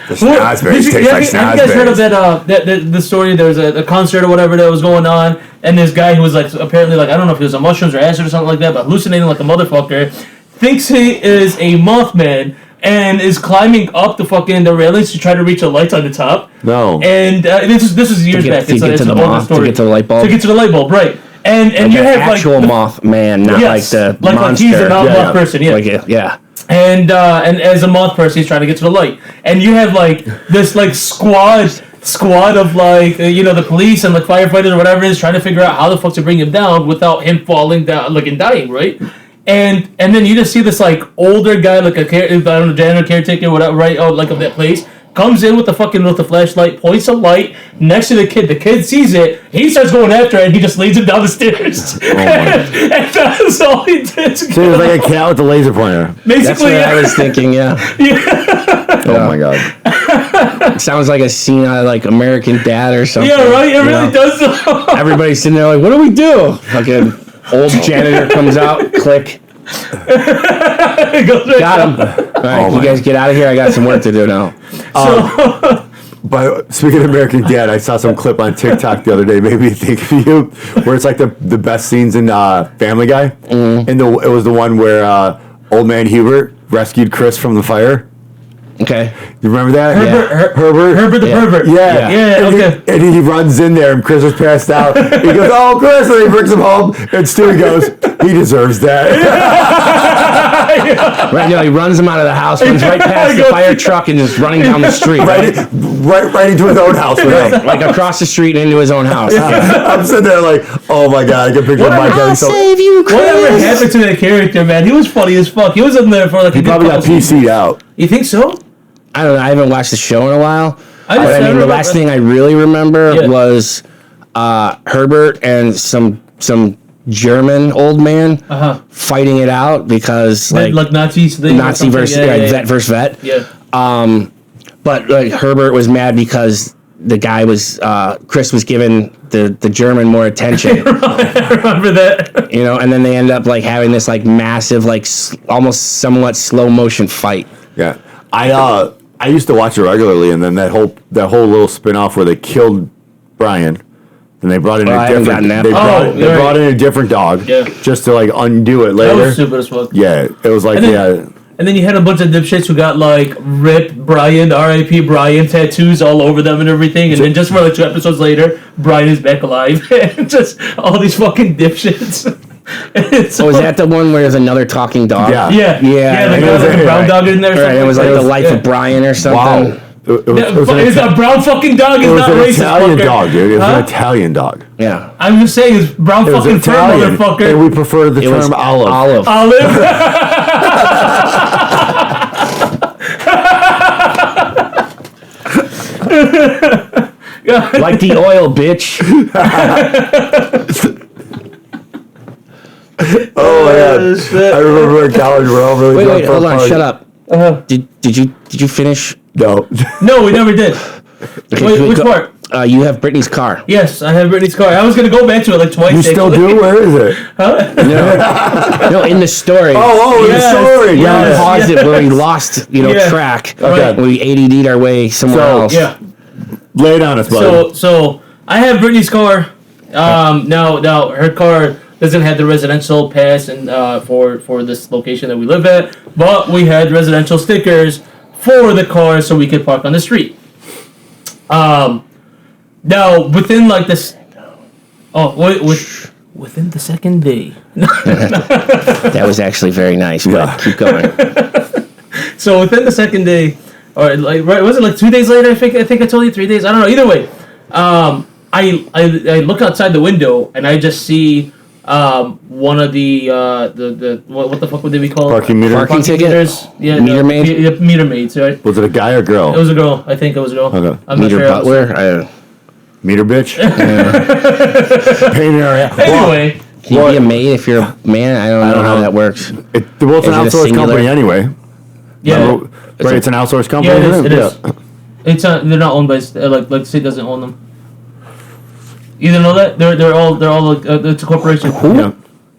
The snozberries taste like snozberries. Have you guys heard of that? The story. There was a concert or whatever that was going on, and this guy who was like apparently like I don't know if it was a mushrooms or acid or something like that, but hallucinating like a motherfucker, thinks he is a Mothman and is climbing up the railings to try to reach a light on the top. No. And this was years back. To get to the light bulb. To get to the light bulb, right? And like you have actual Mothman, not like the monster. Like he's a moth person, yeah. Yeah. And as a moth person, he's trying to get to the light. And you have like this like squad of like the police and like firefighters or whatever it is trying to figure out how the fuck to bring him down without him falling down like and dying, right? And then you just see this like older guy like janitor caretaker whatever, right? Oh, like of that place. Comes in with the flashlight, points a light next to the kid. The kid sees it. He starts going after it, and he just leads him down the stairs. Oh and that's all he did. So it was like a cat with a laser pointer. Basically, that's what I was thinking. Yeah. Oh my god. It sounds like a scene out of like American Dad or something. Yeah, right. It really does. Everybody's sitting there like, "What do we do?" Fucking old janitor comes out. Click. Got him. All right, you guys get out of here. I got some work to do now. But speaking of American Dad, I saw some clip on TikTok the other day, made me think of you, where it's like the best scenes in Family Guy. Mm-hmm. And it was the one where old man Hubert rescued Chris from the fire. Okay. You remember that? Herbert the pervert. Yeah. Okay. And he runs in there, and Chris is passed out. He goes, "Oh, Chris!" And he brings him home. And Stewie goes, "He deserves that." Right. No, he runs him out of the house, runs right past the fire truck, and just running down the street. Right into his own house. Like across the street and into his own house. I'm sitting there like, oh my god, I can picture Mike having so. Save you, Chris. Whatever happened to that character, man? He was funny as fuck. He was in there for like. He probably got PC'd out. You think so? I don't know. I haven't watched the show in a while. But the last thing I really remember was Herbert and some German old man fighting it out because like Nazis, Nazi versus vet versus vet. Yeah. But like Herbert was mad because the guy was Chris was giving the German more attention. I remember that. And then they end up like having this like massive like almost somewhat slow motion fight. Yeah. I used to watch it regularly, and then that whole little spin-off where they killed Brian, and they brought in a different dog just to like undo it later. That was stupid as fuck. Yeah, it was like And then you had a bunch of dipshits who got like RIP Brian, R.I.P. Brian tattoos all over them and everything, and then just for like 2 episodes later, Brian is back alive, and just all these fucking dipshits. So is that the one where there's another talking dog? Yeah. The brown dog in there. Right, it was like the life of Brian or something. Wow. It's a brown fucking dog. Is not racist. Italian dog, dude. It was an Italian dog. Yeah. I'm just saying, it's brown fucking fur, motherfucker. And we prefer the term olive. Like the oil, bitch. Oh yeah, shit. I remember in college we're all really wait, hold on, shut up. Did you finish? No, we never did. Okay, which part? You have Brittany's car. Yes, I have Brittany's car. I was gonna go back to it like twice. You still do? Where is it? Huh? No, in the story. Oh, in the story. Yeah, paused it where we lost, track. Okay. We ADD'd our way somewhere else. Yeah. Lay it on us, buddy. So I have Brittany's car. Now her car doesn't have the residential pass and for this location that we live at, but we had residential stickers for the car so we could park on the street. Now within like this, within the second day. That was actually very nice. But keep going. So within the second day, or like was it like 2 days later? I think I told you 3 days. I don't know. Either way, I look outside the window and I just see one of the what the fuck would they be called? Parking ticketers. Yeah, meter maid. Meter maids, right? Was it a guy or girl? It was a girl. I think it was a girl. Okay. I'm meter not sure. butler. Meter bitch. Pain in our ass. Anyway. Can you be a maid if you're a man? I don't know how that works. Well, it's an outsourced company anyway. Yeah. Right, it's an outsourced company. Yeah, it is. It's they're not owned by like the state doesn't own them. You didn't know that they're all like it's a corporation. Who? Yeah.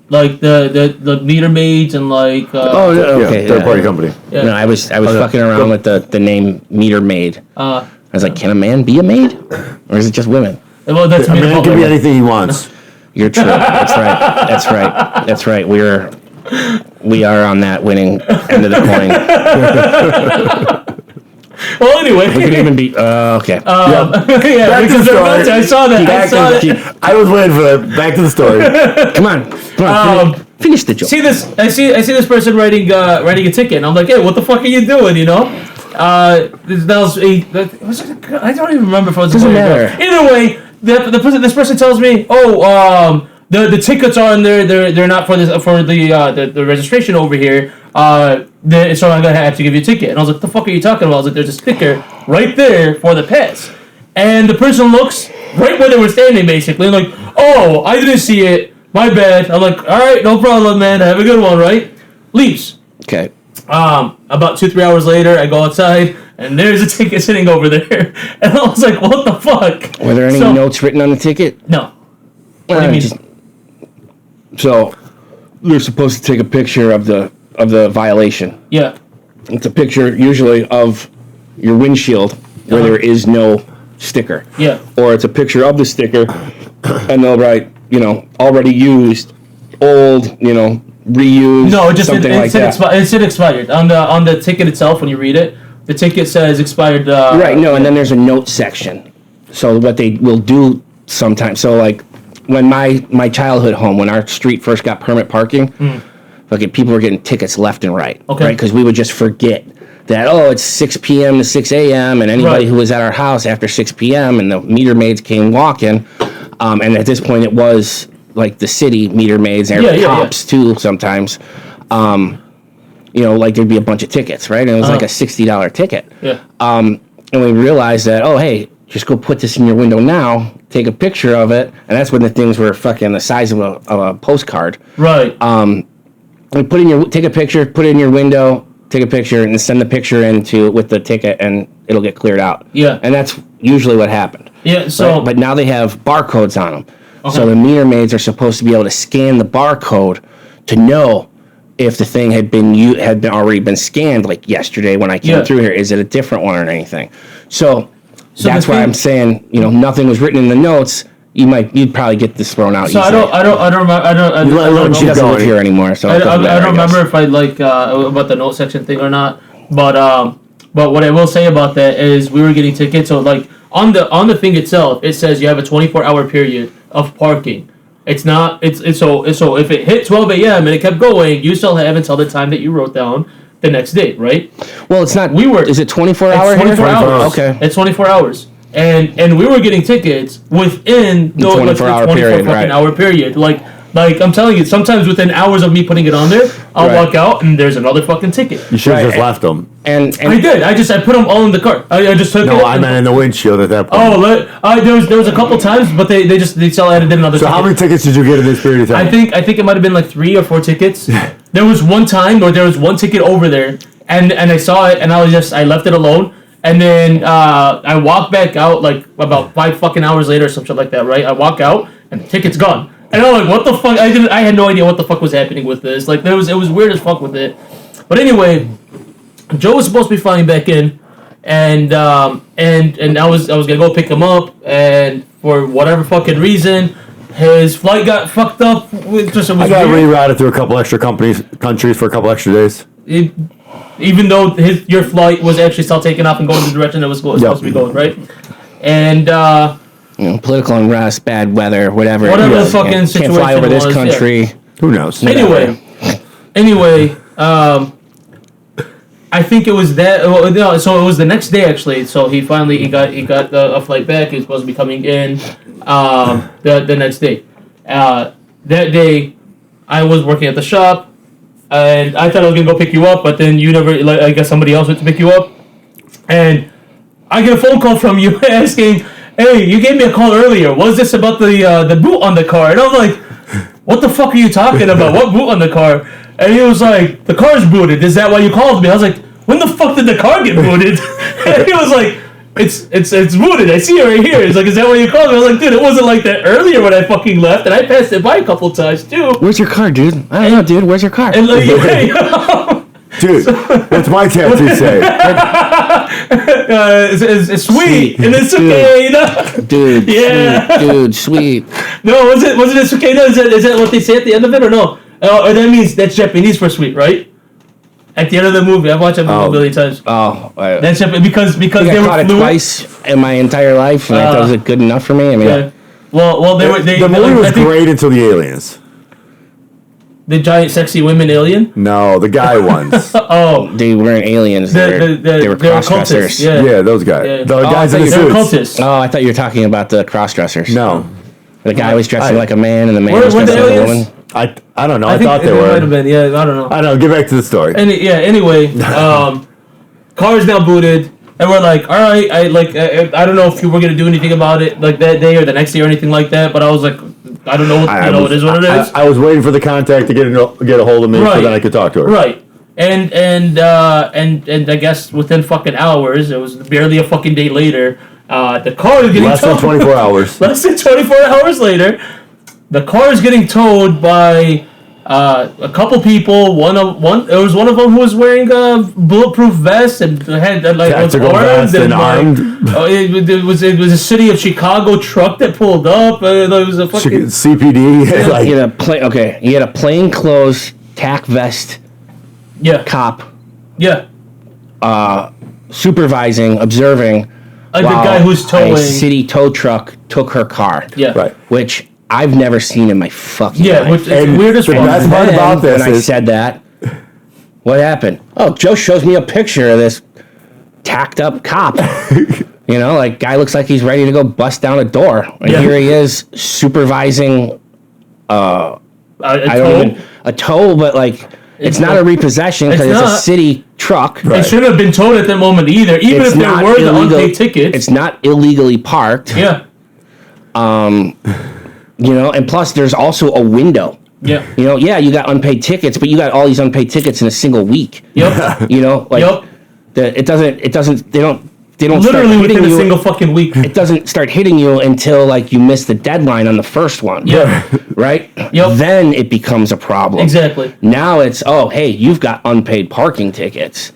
Like the meter maids and like. Okay. Third party company. Yeah. No, I was fucking around with the name meter maid. I was like, can a man be a maid, or is it just women? Well, that's a man can be anything he wants. You're true. That's right. That's right. That's right. We are on that winning end of the coin. Well, anyway, we could even be okay. Yeah, because I saw that. I was waiting for that. Back to the story. Come on. Finish the joke. See this? I see this person writing a ticket, and I'm like, hey, what the fuck are you doing? You know? I don't even remember if it was. Doesn't matter. Either way, this person tells me, the tickets are on there. They're not for this for the registration over here. So I'm gonna have to give you a ticket. And I was like, the fuck are you talking about? I was like, there's a sticker right there for the pass. And the person looks right where they were standing, basically, and like, oh, I didn't see it. My bad. I'm like, all right, no problem, man. Have a good one, right? Leaves. Okay. About 2-3 hours later, I go outside, and there's a ticket sitting over there. And I was like, what the fuck? Were there any notes written on the ticket? No. What do you mean? So, you're supposed to take a picture of the violation. Yeah. It's a picture usually of your windshield where there is no sticker. Yeah. Or it's a picture of the sticker, and they'll write, already used, old, reused. No, it said expired on the ticket itself. When you read it, the ticket says expired. Right. No, and then there's a note section. So what they will do sometimes. So like when my childhood home, when our street first got permit parking, people were getting tickets left and right. Okay. Right, because we would just forget that it's 6 p.m. to 6 a.m. and anybody who was at our house after 6 p.m. and the meter maids came walking, and at this point it was like the city meter maids and cops too sometimes. Like there'd be a bunch of tickets, right? And it was like a $60 ticket. Yeah. And we realized that, hey, just go put this in your window now, take a picture of it, and that's when the things were fucking the size of a postcard. Right. And take a picture, put it in your window, take a picture, and send the picture with the ticket, and it'll get cleared out. Yeah. And that's usually what happened. Yeah. So. Right? But now they have barcodes on them. Okay. So the meter maids are supposed to be able to scan the barcode to know if the thing had already been scanned, like yesterday when I came through here. Is it a different one or anything? So that's why I'm saying, nothing was written in the notes. You'd probably get this thrown out. So easily. I don't remember. She doesn't live here anymore, so I don't remember if I about the note section thing or not. But what I will say about that is we were getting tickets. So like on the thing itself, it says you have a 24-hour period of parking. It's not. So if it hit 12 a.m. and it kept going, you still have until the time that you wrote down the next day, right? Well, it's not. Is it 24 hours? 24 hours. Okay. It's 24 hours. And we were getting tickets within the 24-hour period, right? Hour period. Like I'm telling you, sometimes within hours of me putting it on there, I'll walk out and there's another fucking ticket. You should have just left them. And I did. I put them all in the cart. I just took it. No, I meant in the windshield at that point. There was a couple times, but they still added in another. So ticket. How many tickets did you get in this period of time? I think it might have been like 3 or 4 tickets. There was one time where there was one ticket over there, and I saw it, and I left it alone. And then I walked back out like about 5 fucking hours later or some shit like that, right? I walk out and the ticket's gone. And I'm like, what the fuck? I had no idea what the fuck was happening with this. Like it was weird as fuck with it. But anyway, Joe was supposed to be flying back in, and I was gonna go pick him up, and for whatever fucking reason, his flight got fucked up. I got rerouted through a couple extra countries for a couple extra days. Even though your flight was actually still taking off and going the direction it was supposed to be going, right? And political unrest, bad weather, whatever the fucking situation can't fly over this was, country. Yeah. Who knows? Anyway, I think it was that. So it was the next day actually. So he got a flight back. He was supposed to be coming in the next day. That day, I was working at the shop. And I thought I was gonna go pick you up, but then you never. I guess somebody else went to pick you up, and I get a phone call from you asking hey, you gave me a call earlier. What is this about the boot on the car? And I'm like, what the fuck are you talking about? What boot on the car? And he was like, the car's booted. Is that why you called me? I was like, when the fuck did the car get booted? And he was like, it's booted. I see it right here. He's like, is that why you called me? I was like, dude, it wasn't like that earlier when I fucking left, and I passed it by a couple times too. Where's your car, dude? I don't know, dude. Where's your car? And like, dude, what's my tattoo say? It's sweet and it's okay. Dude, yeah, sweet. No, was it it's okay? No, is that what they say at the end of it or no? Or that means that's Japanese for sweet, right? At the end of the movie, I've watched that movie a million times. That's because they were caught it twice in my entire life, and I thought it was good enough for me. I mean, yeah. Well, the movie was great until the aliens. The giant, sexy women alien? No, the guy ones. Oh, they weren't aliens. They were cross-dressers. Yeah, those guys. Yeah. The guys in the suits. Oh, I thought you were talking about the cross-dressers. No, the guy was dressing like a man, and the man was dressing like a woman. I don't know. I thought they were. Might have been. Yeah, I don't know. I don't know. Get back to the story. Anyway, car's now booted, and we're like, all right. I don't know if you were gonna do anything about it like that day or the next day or anything like that. But I was like, I don't know. It is what it is. I was waiting for the contact to get a hold of me so that I could talk to her. Right. And I guess within fucking hours, it was barely a fucking day later. The car is getting less than 24 hours. Less than 24 hours later. The car is getting towed by a couple people. There was one of them who was wearing a bulletproof vest and had was armed and armed. It was a city of Chicago truck that pulled up. It was a fucking CPD. He had a plainclothes tack vest. Yeah. Cop. Yeah. Supervising, observing. The guy who's towing a city tow truck took her car. Yeah. Right. Which I've never seen in my fucking life. Which is the weirdest one. The best part about this when I said that, what happened? Oh, Joe shows me a picture of this tacked up cop. Guy looks like he's ready to go bust down a door. And here he is supervising a tow, but it's not a repossession because it's a city truck. Right. It shouldn't have been towed at that moment either, even if there were the unpaid tickets. It's not illegally parked. Yeah. And plus there's also a window. Yeah. You got unpaid tickets, but you got all these unpaid tickets in a single week. Yep. They don't literally within a single fucking week. It doesn't start hitting you until you miss the deadline on the first one. Yeah. Right? Yep. Then it becomes a problem. Exactly. Now it's, hey, you've got unpaid parking tickets.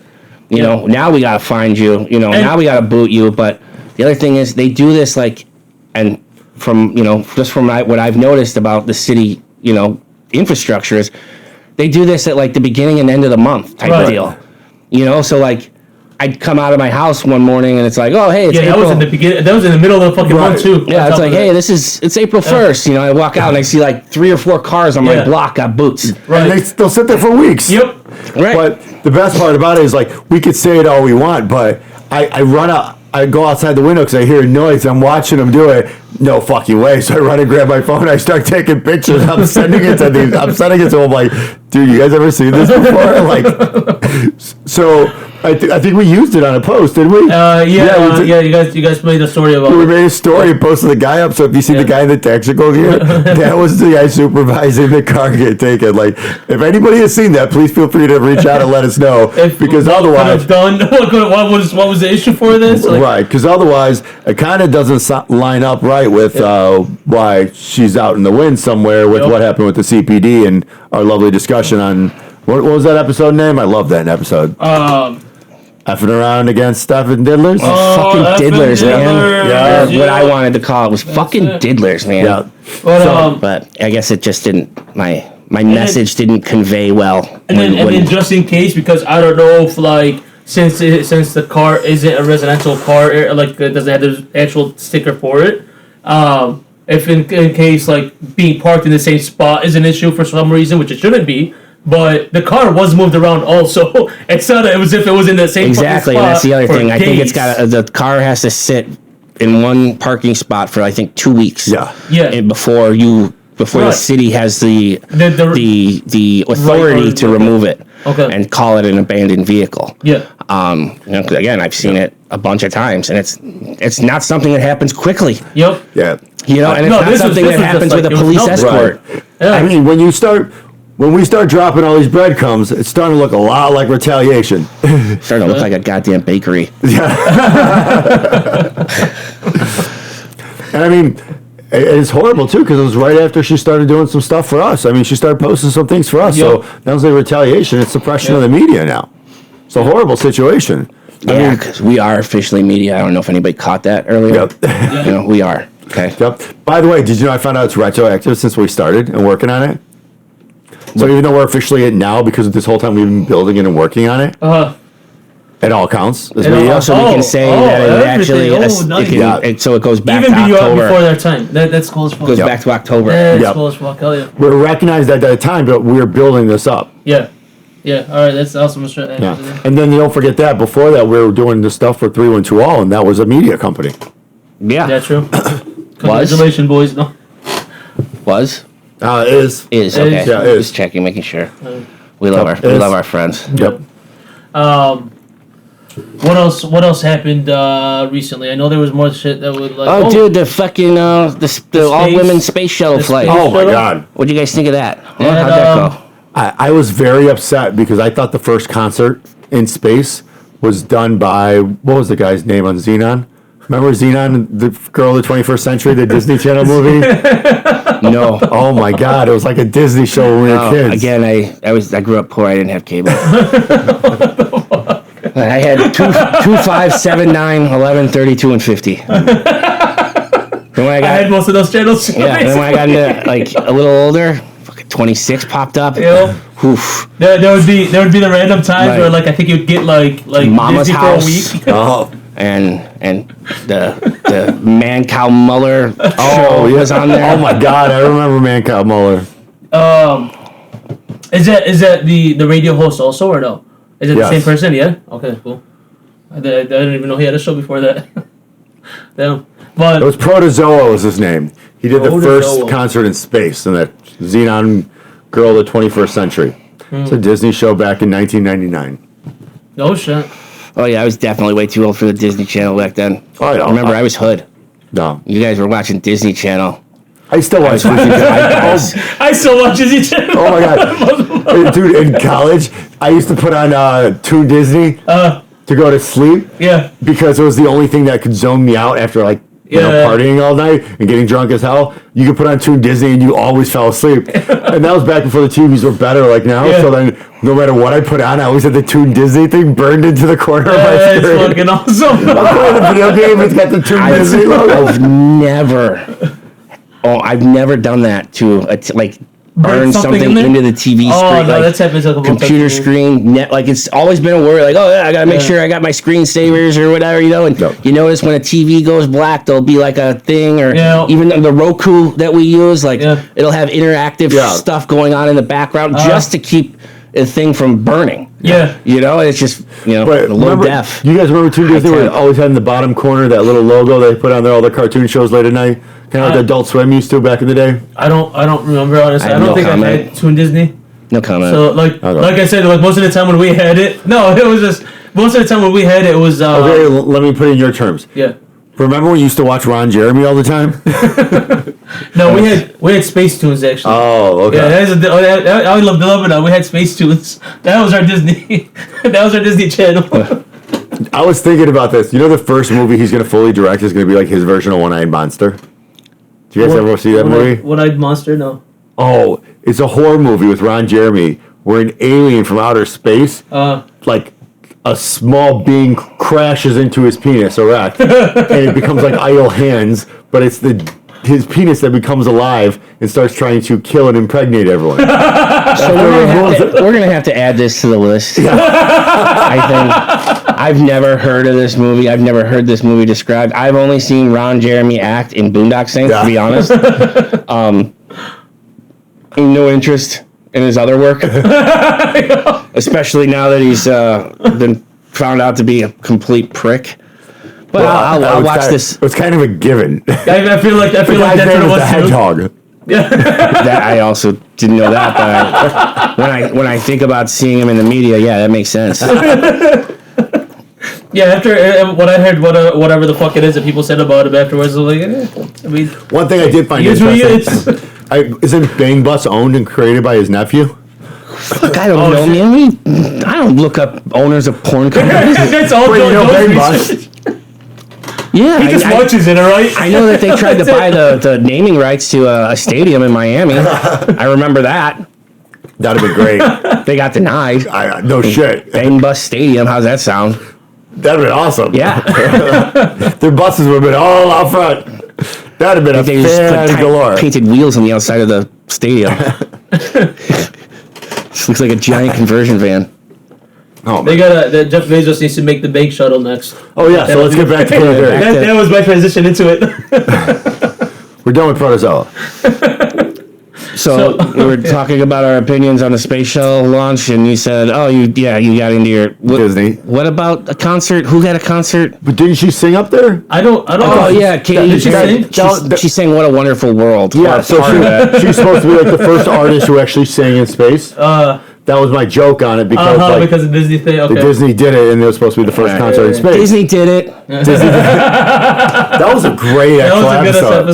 Now we gotta find you. Now we gotta boot you. But the other thing is they do this and from just from what I've noticed about the city, infrastructure is they do this at the beginning and end of the month type of deal. So I'd come out of my house one morning and it's oh hey, it's April. That was in the beginning. That was in the middle of the fucking month too. Yeah, it's hey, it's April 1st. I walk out and I see 3 or 4 cars on my block got boots. Right. And they'll sit there for weeks. Yep. Right. But the best part about it is we could say it all we want, but I run out. I go outside the window because I hear a noise. I'm watching them do it. No fucking way. So I run and grab my phone. I start taking pictures. I'm sending it to these. I'm sending it to them. Dude, you guys ever seen this before? So I think we used it on a post, didn't we? You guys made a story about it. We made a story and posted the guy up. So if you see the guy in the Texaco here, that was the guy supervising the car get taken. If anybody has seen that, please feel free to reach out and let us know. Because otherwise, what was the issue for this? Right, because otherwise it kind of doesn't line up right with why she's out in the wind somewhere with what happened with the CPD and our lovely discussion on what was that episode name? I love that episode. F'nAround against Stephen Diddlers. Fucking Diddlers, man. Yeah, what I wanted to call it was fucking Diddlers, man. Yeah. But I guess it just didn't. My message didn't convey well. And then just in case, because I don't know if since the car isn't a residential car, it doesn't have the actual sticker for it. If in case being parked in the same spot is an issue for some reason, which it shouldn't be, but the car was moved around also. It's not as if it was in the same exactly. Spot and that's the other thing. Days. I think it's got the car has to sit in one parking spot for 2 weeks. Yeah. And before the city has the authority to remove it. Okay. And call it an abandoned vehicle. Yeah. Again, I've seen it a bunch of times, and it's not something that happens quickly. Yep. Yeah. You know, and it's not something that happens with a police escort. Right. Yeah. I mean, when we start dropping all these breadcrumbs, it's starting to look a lot like retaliation. It's starting to look like a goddamn bakery. Yeah. And I mean, it's horrible too, because it was right after she started doing some stuff for us. I mean, she started posting some things for us. So that was like retaliation. It's suppression of the media now. It's a horrible situation. Yeah, because we are officially media. I don't know if anybody caught that earlier. Yep. You know, we are. Okay. Yep. By the way, did you know I found out it's retroactive since we started and working on it? So even though we're officially it now, because this whole time we've been building it and working on it, it all counts. So we can say that it actually, so it goes back even to October. Even before their time. That's cool as fuck. Goes back to October. That's cool as fuck. Hell yeah. We recognized at that time, but we were building this up. Yeah. Yeah, all right, that's awesome. Yeah. And then don't forget that before that we were doing this stuff for 312 All, and that was a media company. Yeah. Yeah, true. Congratulations, boys. No. Was? Is. Is, okay. Yeah, is. Just checking, making sure. We love our friends. Yep. What else happened recently? I know there was more shit that would like. Dude, the fucking the all-women space shuttle flight. Oh my god. What'd you guys think of that? And, how'd that go? I was very upset because I thought the first concert in space was done by, what was the guy's name on Xenon? Remember Xenon, the girl of the 21st century, the Disney Channel movie? No. Oh my god, it was like a Disney show when we were kids. Again, I grew up poor. I didn't have cable. I had 2, 5, 7, 9, 11, 32, and 50. I had most of those channels. Yeah, and then when I got into like a little older, 26 popped up. Yeah. Oof. There would be the random times where like I think you'd get like Mama's Disney House. for a week. Oh. And the Man Cow Muller show was on there. Oh my god, I remember Man Cow Muller. Is that the radio host also or no? Is it the same person? Yeah. Okay, cool. I didn't even know he had a show before that. Damn. But it was Protozoa was his name. He did the first concert in space in that Xenon girl of the 21st century. It's a Disney show back in 1999. No shit. Oh yeah, I was definitely way too old for the Disney Channel back then. Oh yeah. Remember, I was hood. No. You guys were watching Disney Channel. I still watch Disney Channel. I still watch Disney Channel. Oh my god. Dude, in college, I used to put on Toon Disney to go to sleep. Yeah. Because it was the only thing that could zone me out after like you know, partying all night and getting drunk as hell. You could put on Toon Disney and you always fell asleep. And that was back before the TVs were better like now. So then no matter what I put on, I always had the Toon Disney thing burned into the corner of my screen. It's fucking awesome. I'm playing a video game, it's got the Toon Disney logo. I've never done that to like burn something into the TV screen. Oh, no, like that's happened a couple computer screen. Like it's always been a worry. Like, I gotta make sure I got my screensavers or whatever, you know. And you notice when a TV goes black, there'll be like a thing, or even the Roku that we use, like it'll have interactive stuff going on in the background just to keep a thing from burning. Yeah. You know, it's just, low def. You guys remember Toon Disney where it always had in the bottom corner that little logo they put on there, all the cartoon shows late at night? Kind of like Adult Swim used to back in the day. I don't remember honestly. I don't think I've had Toon Disney. No comment. So like I said, like most of the time when we had it, it was just most of the time when we had it was. Okay, let me put it in your terms. Yeah. Remember when you used to watch Ron Jeremy all the time? No, we had Space Tunes actually. Oh, okay. Yeah, I love it now. We had Space Tunes. That was our Disney. That was our Disney Channel. I was thinking about this. You know, the first movie he's going to fully direct is going to be like his version of One-Eyed Monster. Do you guys ever see that movie? One-Eyed Monster? No. Oh, it's a horror movie with Ron Jeremy where an alien from outer space, like a small being crashes into his penis, erect, and it becomes like idle hands, but it's his penis that becomes alive and starts trying to kill and impregnate everyone. So we're gonna have to add this to the list. Yeah. I think I've never heard of this movie. I've never heard this movie described. I've only seen Ron Jeremy act in Boondock Saints, to be honest. No interest in his other work, especially now that he's been found out to be a complete prick. But I'll watch this. It was kind of a given. I feel like that's what it was. The hedgehog. Yeah. That I also didn't know that, but when I think about seeing him in the media, that makes sense. Yeah, after what I heard, whatever the fuck it is that people said about him afterwards, I was like, I mean, one thing I did find interesting, isn't Bang Bus owned and created by his nephew? Fuck, I don't know, man. I don't look up owners of porn companies. That's all. Bang Bus. Yeah, he just watches it, all right? I know that they tried to buy the naming rights to a stadium in Miami. I remember that. That'd have been great. They got denied. No shit. Bang Bus Stadium. How's that sound? That'd have been awesome. Yeah. Their buses would have been all out front. That'd have been a fan galore. Painted wheels on the outside of the stadium. This looks like a giant conversion van. Oh, they Jeff Bezos needs to make the bank shuttle next. Oh yeah, so let's get back to that was my transition into it. We're done with Protozoa. So we were talking about our opinions on the space shuttle launch, and you said, "Oh, you got into your Disney." What about a concert? Who had a concert? But didn't she sing up there? I don't. Oh yeah, Katie. Did she sing? She sang "What a Wonderful World." Yeah, so she's supposed to be like the first artist who actually sang in space. That was my joke on it because because of Disney thing. Okay. The Disney did it, and it was supposed to be the first concert in space. Disney did it. That was a great episode.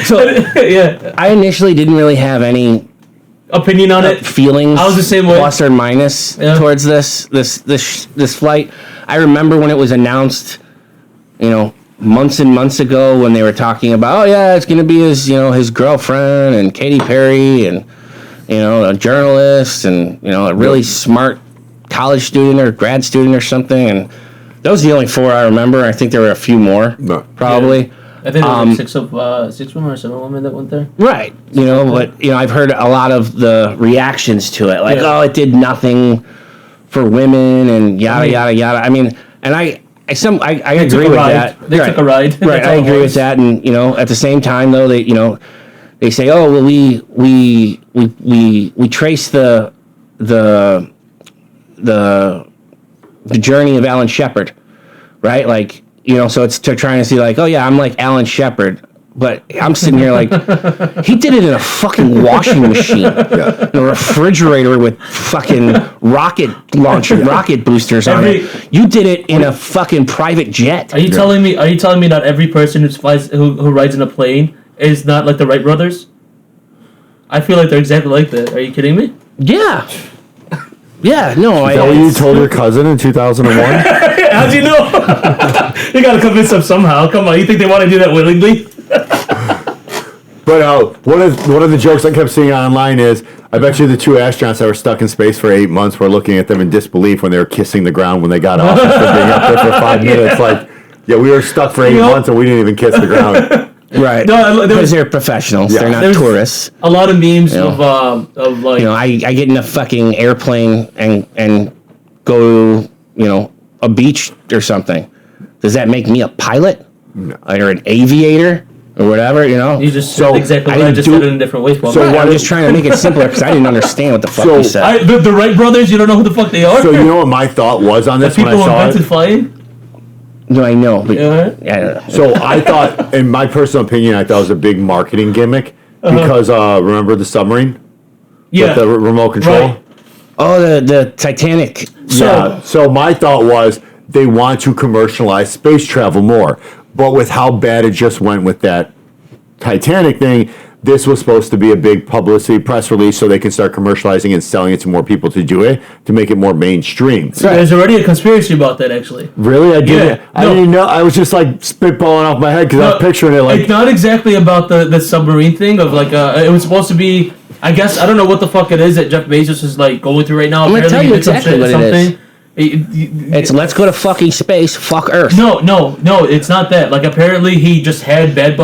So yeah, I initially didn't really have any opinion on it. Feelings. I was the same way. Plus or minus towards this flight. I remember when it was announced, months and months ago when they were talking about, it's going to be his girlfriend and Katy Perry and, a journalist and, a really smart college student or grad student or something. And those are the only four I remember. I think there were a few more, probably. Yeah. I think there were 6 women or 7 women that went there. Right. But, I've heard a lot of the reactions to it. Like, it did nothing for women and yada, yada, yada. I mean, and I agree with that. They took a ride. Right, I agree with that. And at the same time, though, they say, oh well, we trace the journey of Alan Shepard, right? Like so it's trying to see like, oh yeah, I'm like Alan Shepard. But I'm sitting here like, he did it in a fucking washing machine, in a refrigerator with fucking rocket boosters on it. You did it in a fucking private jet. Are you telling me not every person who rides in a plane is not like the Wright brothers? I feel like they're exactly like that. Are you kidding me? Yeah. Yeah, no. Is that what you told your cousin in 2001? How'd you know? You gotta convince them somehow. Come on, you think they want to do that willingly? But one of the jokes I kept seeing online is, I bet you the 2 astronauts that were stuck in space for 8 months were looking at them in disbelief when they were kissing the ground when they got off after being up there for 5 minutes. Like, we were stuck for 8 months and we didn't even kiss the ground. Right. No, because they're professionals. Yeah. They're not tourists. A lot of memes of like... I get in a fucking airplane and go to, a beach or something. Does that make me a pilot? No. Or an aviator? Or whatever, You just said exactly what I just said it in a different way. I'm just trying to make it simpler because I didn't understand what the fuck you said. The Wright brothers, you don't know who the fuck they are? So you know what my thought was on this when I saw it? People who invented flying? No, I know. But, yeah. I don't know. So I thought, in my personal opinion, I thought it was a big marketing gimmick because, remember the submarine? Yeah. With the remote control? Right. Oh, the Titanic. So my thought was they want to commercialize space travel more. But with how bad it just went with that Titanic thing, this was supposed to be a big publicity press release so they can start commercializing and selling it to more people to do it, to make it more mainstream. So there's already a conspiracy about that, actually. Really? I didn't. I didn't know. I was just like spitballing off my head because I was picturing it like... It's not exactly about the submarine thing of like, it was supposed to be, I guess, I don't know what the fuck it is that Jeff Bezos is like going through right now. I'm going to tell you exactly what it is. It's let's go to fucking space, fuck Earth. No, it's not that. Like, apparently he just had bad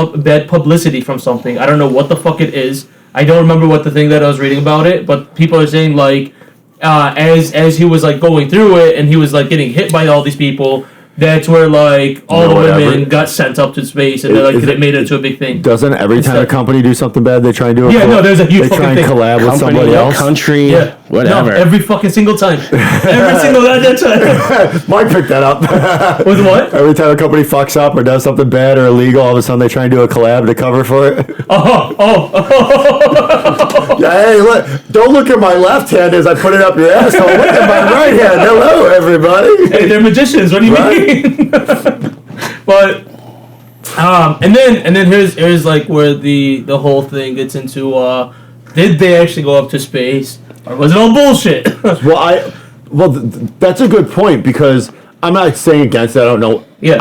publicity from something. I don't know what the fuck it is. I don't remember what the thing that I was reading about it, but people are saying, like, as he was, like, going through it, and he was, like, getting hit by all these people, that's where like all the women got sent up to space, and they made it into a big thing. Doesn't every time a company do something bad, they try and do it? Yeah, no, there's a huge fucking thing. They try and collab with somebody else. Country, whatever. No, every fucking single time. Every single goddamn time. Mike picked that up. With what? Every time a company fucks up or does something bad or illegal, all of a sudden they try and do a collab to cover for it. Yeah, hey, look! Don't look at my left hand as I put it up your asshole. Look at my right hand. Hello, everybody. Hey, they're magicians. What do you mean? But and then here's like where the whole thing gets into. Did they actually go up to space, or was it all bullshit? That's a good point because I'm not saying against it. I don't know. Yeah.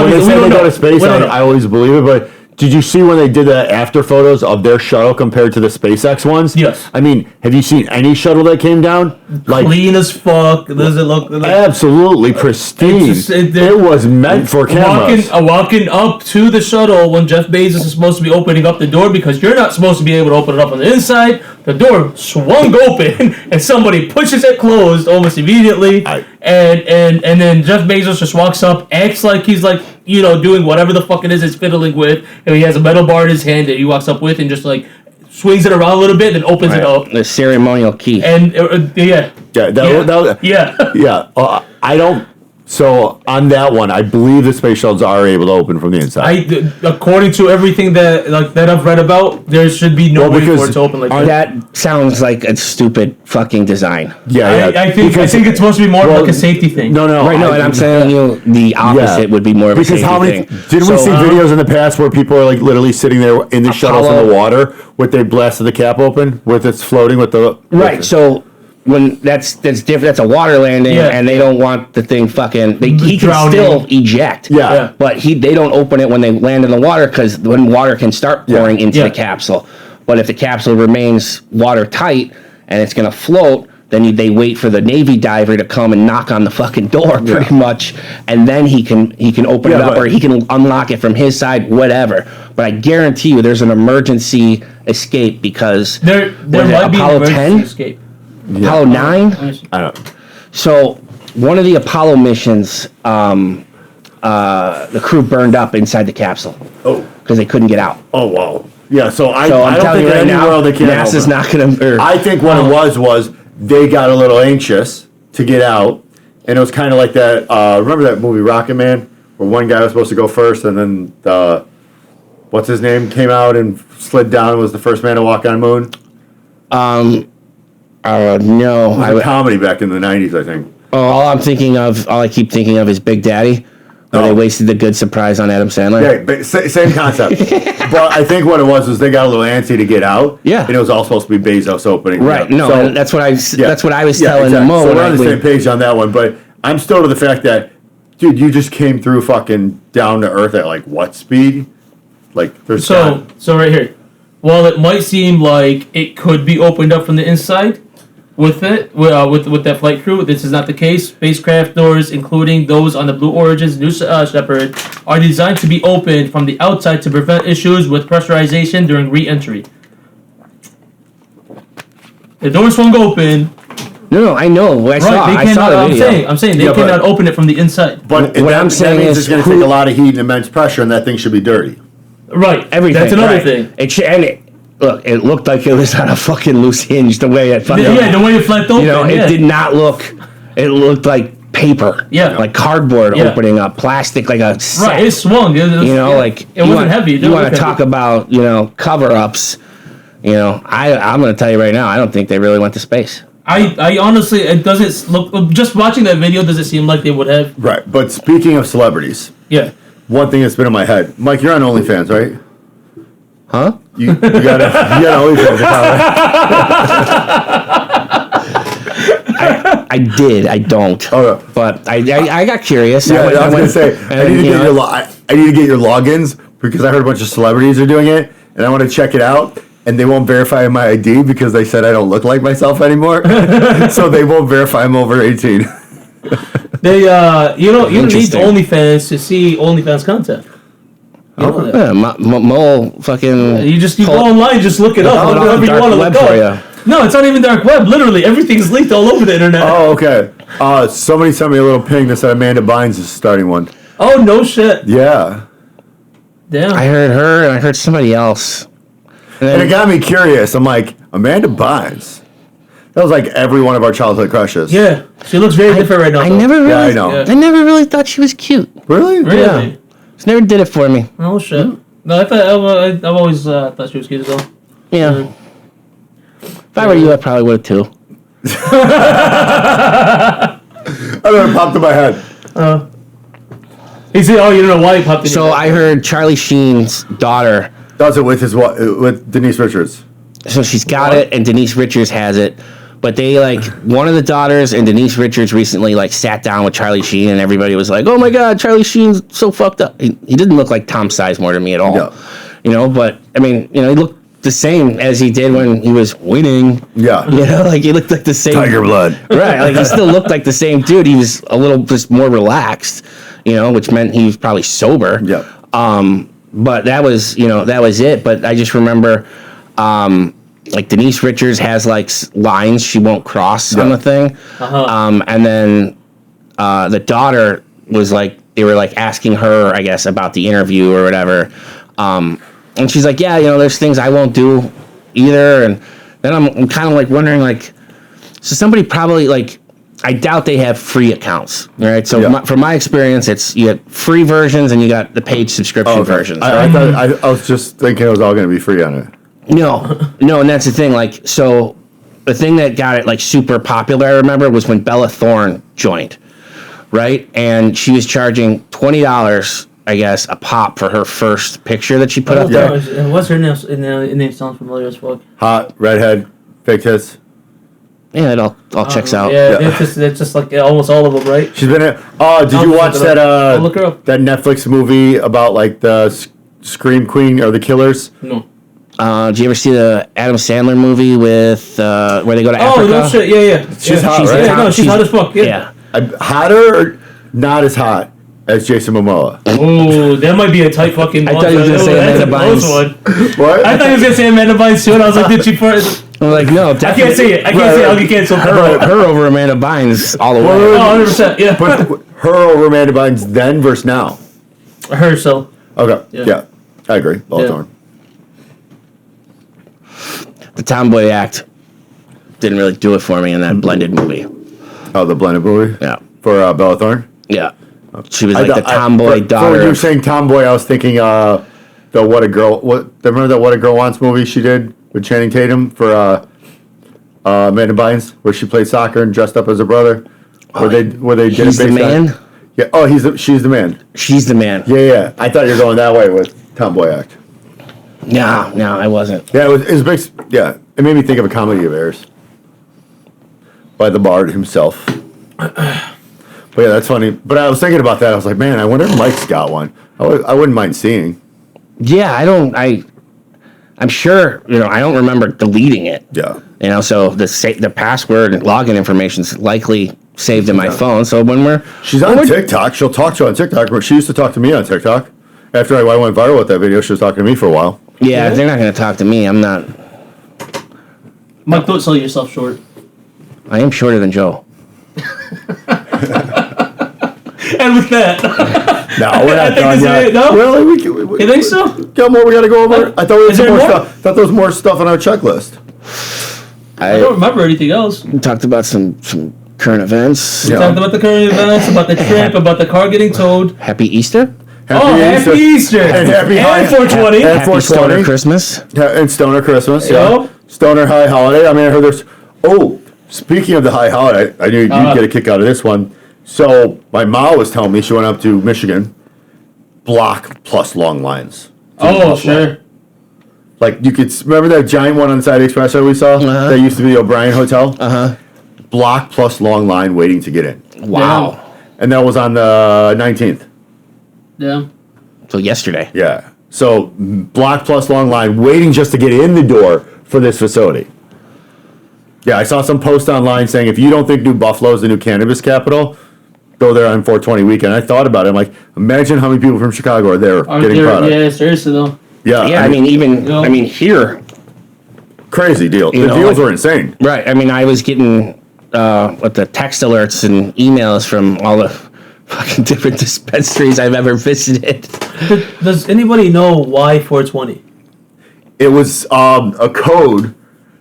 When they say they go to space, I always believe it, but. Did you see when they did the after photos of their shuttle compared to the SpaceX ones? Yes. I mean, have you seen any shuttle that came down? Like clean as fuck. Does it look like absolutely pristine? It was meant for cameras. Walking up to the shuttle when Jeff Bezos is supposed to be opening up the door because you're not supposed to be able to open it up on the inside. The door swung open and somebody pushes it closed almost immediately. And then Jeff Bezos just walks up, acts like he's like, doing whatever the fuck it is he's fiddling with. And he has a metal bar in his hand that he walks up with and just like swings it around a little bit and opens it up. The ceremonial key. And I don't. So on that one, I believe the space shuttles are able to open from the inside. According to everything that I've read about, there should be no way for it to open like that. That sounds like a stupid fucking design. I think it's supposed to be more like a safety thing. No. Right, and I'm saying the opposite would be more of a safety thing. Didn't we see videos in the past where people are like literally sitting there in the shuttles in the water with they blasted the cap open with it's floating with the so. When that's different, that's a water landing, and they don't want the thing fucking. He can still eject, but they don't open it when they land in the water because when water can start pouring into the capsule. But if the capsule remains watertight and it's gonna float, then they wait for the Navy diver to come and knock on the fucking door, pretty much, and then he can open it up or he can unlock it from his side, whatever. But I guarantee you, there's an emergency escape because there might be an emergency escape. Apollo 9? I don't know. So, one of the Apollo missions, the crew burned up inside the capsule. Oh. Because they couldn't get out. Oh, wow. Yeah, so I don't think right now they can. NASA's not going to... I think what it was they got a little anxious to get out, and it was kind of like that, remember that movie Rocket Man, where one guy was supposed to go first, and then, what's his name, came out and slid down and was the first man to walk on the moon? No. It was a comedy back in the 90s, I think. Oh, all I keep thinking of is Big Daddy, where they wasted the good surprise on Adam Sandler. Yeah, but same concept. But I think what it was they got a little antsy to get out. Yeah. And it was all supposed to be Bezos opening. Right, that's what I was telling Mo. So we're on the same page on that one, but I'm still to the fact that, dude, you just came through fucking down to earth at like what speed? Like, there's So right here. While it might seem like it could be opened up from the inside, with that flight crew, this is not the case. Spacecraft doors, including those on the Blue Origin's New Shepard, are designed to be opened from the outside to prevent issues with pressurization during re-entry. The door swung open. No, I know. I saw the video. I'm saying they cannot open it from the inside. But what I'm saying is it's going to take a lot of heat and immense pressure, and that thing should be dirty. Right. Everything. That's another thing. Look, it looked like it was on a fucking loose hinge the way it fucking... Yeah, the way it flapped open. It did not look... It looked like paper. Yeah. Like cardboard opening up. Plastic, like a set. Right, it swung. It wasn't heavy. You want to talk about, cover-ups. I'm going to tell you right now, I don't think they really went to space. I honestly, it doesn't look... Just watching that video, does it seem like they would have? Right, but speaking of celebrities... Yeah. One thing that's been in my head. Mike, you're on OnlyFans, right? Huh? You got OnlyFans account. I did. I don't. Okay. But I got curious. Yeah, I was gonna say I need to get your logins because I heard a bunch of celebrities are doing it, and I want to check it out. And they won't verify my ID because they said I don't look like myself anymore. So they won't verify I'm over 18. They you don't need OnlyFans to see OnlyFans content. Mo fucking... You go online, just look it up. Whatever you want to look up. No, it's not even dark web. Literally, everything's leaked all over the internet. Oh, okay. Somebody sent me a little ping that said Amanda Bynes is starting one. Oh, no shit. Yeah. Damn. I heard her and I heard somebody else. And it got me curious. I'm like, Amanda Bynes? That was like every one of our childhood crushes. Yeah. She looks very different right now. I never really, I know. I never really thought she was cute. Really? Really? Yeah. Just never did it for me. Oh, shit. No, I've always thought she was cute as well. Yeah. If I were you, I probably would too. I don't know, it popped in my head. He said, "Oh, you don't know why he popped in." So I heard Charlie Sheen's daughter. Does it with Denise Richards? So she's got it, and Denise Richards has it. But they one of the daughters and Denise Richards recently sat down with Charlie Sheen, and everybody was like, "Oh my God, Charlie Sheen's so fucked up." He didn't look like Tom Sizemore to me at all. Yeah. But I mean, he looked the same as he did when he was winning. Yeah. He looked like the same. Tiger blood. Right. He still looked like the same dude. He was a little just more relaxed, which meant he was probably sober. Yeah. But that was it. But I just remember, Denise Richards has lines she won't cross on the thing. And then the daughter was they were asking her, I guess, about the interview or whatever. And she's like, yeah, there's things I won't do either. And then I'm kind of wondering, so somebody probably I doubt they have free accounts, right? So from my experience, you have free versions and you got the paid subscription versions. Right? I was just thinking it was all going to be free on it. No, and that's the thing. So the thing that got it super popular, I remember, was when Bella Thorne joined, right? And she was charging $20, I guess, a pop for her first picture that she put up there. And what's her name? Name sounds familiar as fuck. Hot, redhead, fake tits. Yeah, it all checks out. Yeah, it's just almost all of them, right? She's been in. Oh, did you watch that look her up. that Netflix movie about the Scream Queen or the Killers? No. Did you ever see the Adam Sandler movie with where they go to Africa? Oh, no shit. Yeah. She's hot, she's right? Yeah, no, she's hot as fuck. Yeah. Hotter or not as hot as Jason Momoa? Oh, that might be a tight fucking. I thought you were gonna say that's Amanda a close Bynes. one. What? I thought he was gonna say Amanda Bynes too, and I was like, did she first? I'm no, I can't say it. I can't say it. I'll get canceled. her over Amanda Bynes all the way. Oh, 100%. Yeah. But her over Amanda Bynes then versus now. Her, so. Okay. Yeah. I agree. Baltimore. The Tomboy Act didn't really do it for me in that blended movie. Oh, the blended movie? Yeah. For Bella Thorne? Yeah. She was the tomboy daughter. When you were saying tomboy, I was thinking the remember that What a Girl Wants movie she did with Channing Tatum for Amanda Bynes, where she played soccer and dressed up as her brother? Where they did He's it based the man? on, yeah. Oh, she's the man. She's the man. Yeah. I thought you were going that way with Tomboy Act. No, I wasn't. Yeah, it was based. Yeah, it made me think of A Comedy of Errors by the Bard himself. But yeah, that's funny. But I was thinking about that. I was like, man, I wonder if Mike's got one. I wouldn't mind seeing. Yeah, I'm sure. I don't remember deleting it. Yeah. So the password and login information is likely saved in my phone. So she's on TikTok. She'll talk to you on TikTok. But she used to talk to me on TikTok. After I went viral with that video, she was talking to me for a while. Yeah, they're not going to talk to me. I'm not. Mike, don't sell yourself short. I am shorter than Joe. And with that, no, we're not done yet. No? Really? You think so? Got more we got to go over? I thought we had more stuff. Thought there was more stuff on our checklist. I don't remember anything else. We talked about some current events. We talked about the current events, about the trip, about the car getting towed. Happy Easter. Happy Easter! And happy 420! And Happy Stoner Christmas. And Stoner Christmas, yeah. Stoner High Holiday. I mean, I heard there's... Oh, speaking of the High Holiday, I knew you'd get a kick out of this one. So, my mom was telling me she went up to Michigan. Block plus long lines. Oh, sure. Like, you could... Remember that giant one on the side of the expressway we saw? That used to be the O'Brien Hotel? Block plus long line waiting to get in. Wow. Yeah. And that was on the 19th. Yeah. So yesterday. Yeah. So block plus long line waiting just to get in the door for this facility. Yeah, I saw some post online saying if you don't think New Buffalo is the new cannabis capital, go there on 420 weekend. I thought about it. I'm like, imagine how many people from Chicago are there getting product. Yeah, seriously though. Yeah. Yeah, I mean here. Crazy deal. The deals were insane. Right. I mean, I was getting what the text alerts and emails from all the fucking different dispensaries I've ever visited. Does anybody know why 420? It was a code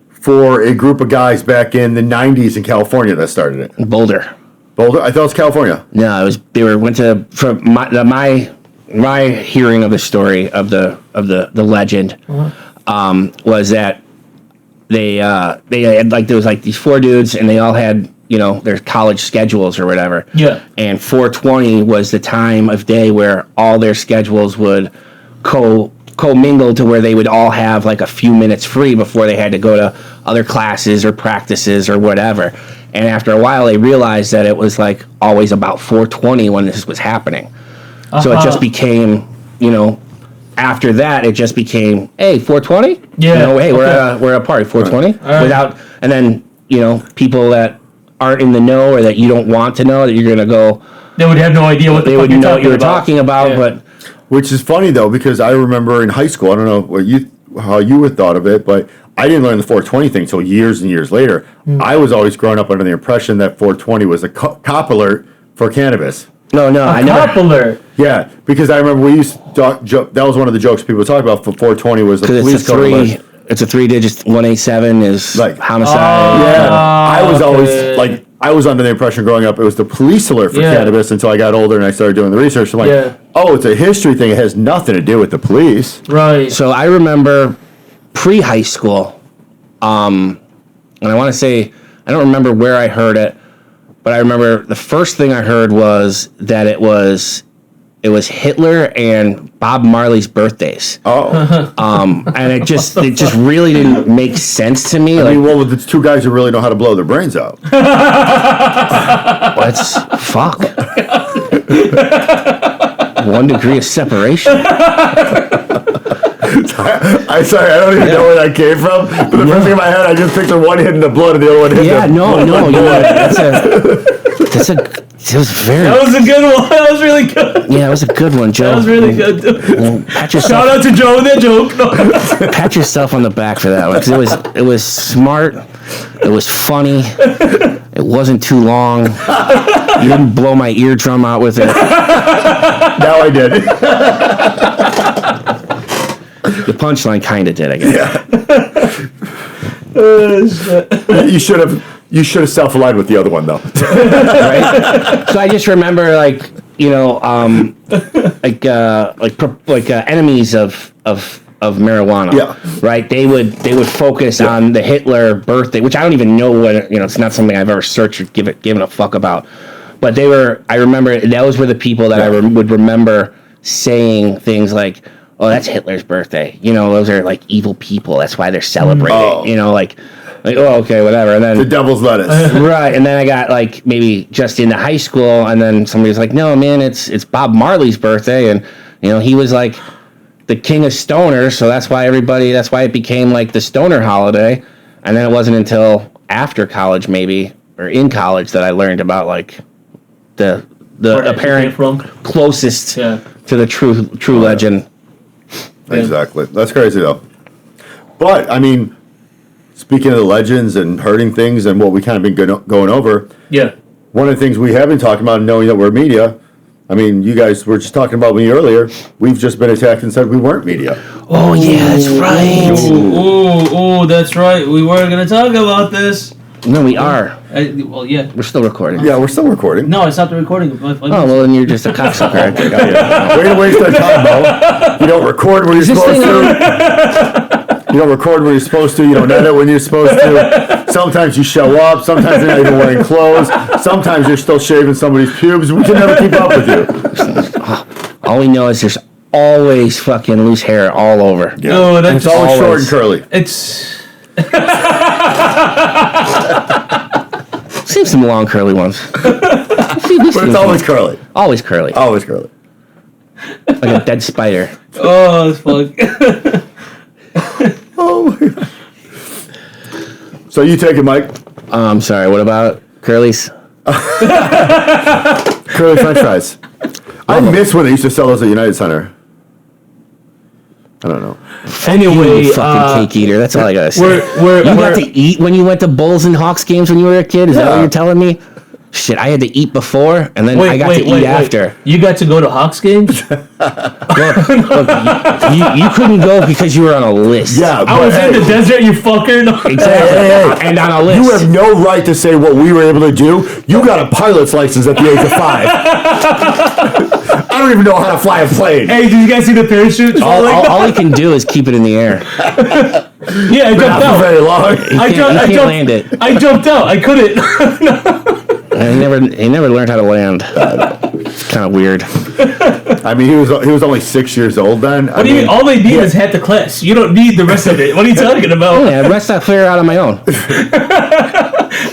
for a group of guys back in the 90s in California that started it. Boulder. I thought it was California. No, it was. Went to from my hearing of the story of the legend was that they had like there was like these 4 dudes and they all had their college schedules or whatever. Yeah. And 420 was the time of day where all their schedules would commingle to where they would all have like a few minutes free before they had to go to other classes or practices or whatever. And after a while, they realized that it was like always about 420 when this was happening. So it just became, after that, it just became, hey, 420? Yeah. Hey, we're at a party, 420? Right. Without, and then, people that aren't in the know or that you don't want to know that you're going to go. They would have no idea what the fuck you were talking about, but. Which is funny, though, because I remember in high school, I don't know how you would thought of it, but I didn't learn the 420 thing until years and years later. I was always growing up under the impression that 420 was a cop alert for cannabis. No, I never. Cop alert? Yeah, because I remember we used to that was one of the jokes people talked about for 420 was the police code alert. It's a 3 digits, 187 is like homicide. I was always like, I was under the impression growing up it was the police alert for cannabis until I got older and I started doing the research. I'm like, oh, it's a history thing. It has nothing to do with the police. Right. So I remember pre-high school, and I want to say, I don't remember where I heard it, but I remember the first thing I heard was that it was Hitler and Bob Marley's birthdays. Oh. And it just really didn't make sense to me. I mean, well, it's 2 guys who really know how to blow their brains out. Let's fuck. 1 degree of separation. I'm sorry, I don't even know where that came from. But the first thing in my head, I just pictured one hitting the blood and the other one hitting That was very. That was a good one. That was really good. Yeah, it was a good one, Joe. That was really good. Shout out to Joe and that joke. No. Pat yourself on the back for that one because it was smart. It was funny. It wasn't too long. You didn't blow my eardrum out with it. Now I did. The punchline kind of did, I guess. Yeah. You should have self-aligned with the other one, though. Right? So I just remember, enemies of marijuana. Yeah. Right. They would focus on the Hitler birthday, which I don't even know what. It's not something I've ever searched or given a fuck about. But I remember those were the people that I would remember saying things like, "Oh, that's Hitler's birthday." Those are like evil people. That's why they're celebrating. Oh. Oh, okay, whatever. And then the devil's lettuce. Right. And then I got maybe just into high school, and then somebody was like, "No, man, it's Bob Marley's birthday," and he was like the king of stoners, so that's why it became like the stoner holiday. And then it wasn't until after college, maybe, or in college, that I learned about the apparent closest to the true legend. Exactly. That's crazy though. But I mean, speaking of the legends and hurting things and what we kind of been going over. Yeah. One of the things we have been talking about, knowing that we're media. I mean, you guys were just talking about me earlier. We've just been attacked and said we weren't media. Oh yeah, that's right. Oh, that's right. We were going to talk about this. No, we are. Well, yeah. We're still recording. Yeah, we're still recording. No, I stopped the recording. Oh, well, then you're just a cocksucker. I think. Way to waste our time, Bo. You don't record when you're supposed to. You don't record when you're supposed to. You don't edit when you're supposed to. Sometimes you show up. Sometimes you're not even wearing clothes. Sometimes you're still shaving somebody's pubes. We can never keep up with you. All we know is there's always fucking loose hair all over. Yeah. No, that's always short and curly. Seen some long curly ones. But it's always curly. Always curly. Always curly. Like a dead spider. Oh, that's fuck. Oh my God. So you take it, Mike. I'm sorry, what about curlies? Curly French fries. I miss when they used to sell those at United Center. I don't know. Anyway, you fucking cake eater. That's all I gotta say. You got to eat when you went to Bulls and Hawks games when you were a kid? Is that what you're telling me? Shit, I had to eat before, and then I got to eat after. You got to go to Hawks games? Look, you couldn't go because you were on a list. Yeah, I was in the desert, you fucker. Exactly. And on a list. You have no right to say what we were able to do. You got a pilot's license at the age of 5. I don't even know how to fly a plane. Hey, did you guys see the parachute? All he can do is keep it in the air. Yeah, I jumped out. Very long. He can't land it. I jumped out. I couldn't. He never learned how to land. It's kind of weird. I mean, he was only 6 years old then. What do you mean? All they need is half the class. You don't need the rest of it. What are you talking about? Yeah, the rest I figure out on my own.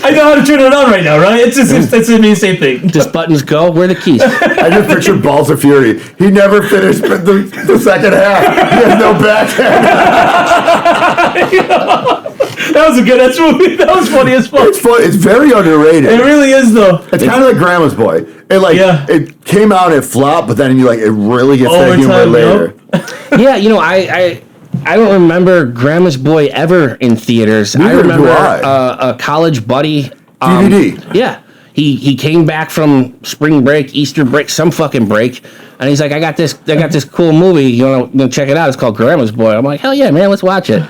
I know how to turn it on right now, right? It's the same thing. Just buttons go. Where are the keys? I just pictured Balls of Fury. He never finished the second half. He has no backhand. That was a good ass movie. That was funny as fuck. It's fun. It's very underrated. It really is, though. It's kind of like Grandma's Boy. It came out, it flopped, but then it really gets that humor later. Yeah, I don't remember Grandma's Boy ever in theaters. I remember a college buddy. DVD. Yeah. He came back from spring break, Easter break, some fucking break, and he's like, I got this cool movie. You want to check it out? It's called Grandma's Boy. I'm like, hell yeah, man, let's watch it.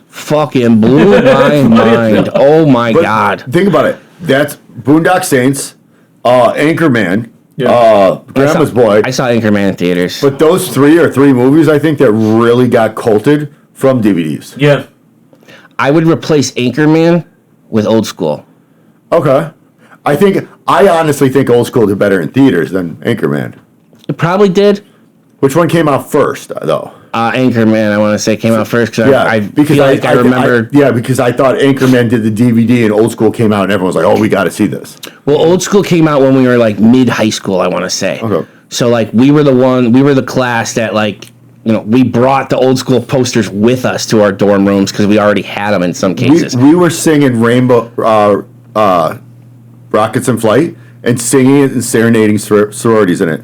Fucking blew my mind. Oh my God. Think about it. That's Boondock Saints, Anchorman, Grandma's Boy. I saw Anchorman in theaters. But those three movies, I think, that really got culted from DVDs. Yeah. I would replace Anchorman with Old School. Okay. I honestly think Old School did better in theaters than Anchorman. It probably did. Which one came out first, though? Anchorman, I want to say, came out first because I remember. Because I thought Anchorman did the DVD and Old School came out and everyone was like, oh, we got to see this. Well, Old School came out when we were like mid-high school, I want to say. Okay. So like we were the class that we brought the Old School posters with us to our dorm rooms because we already had them in some cases. We were singing Rainbow Rockets in Flight and singing it and serenading sororities in it.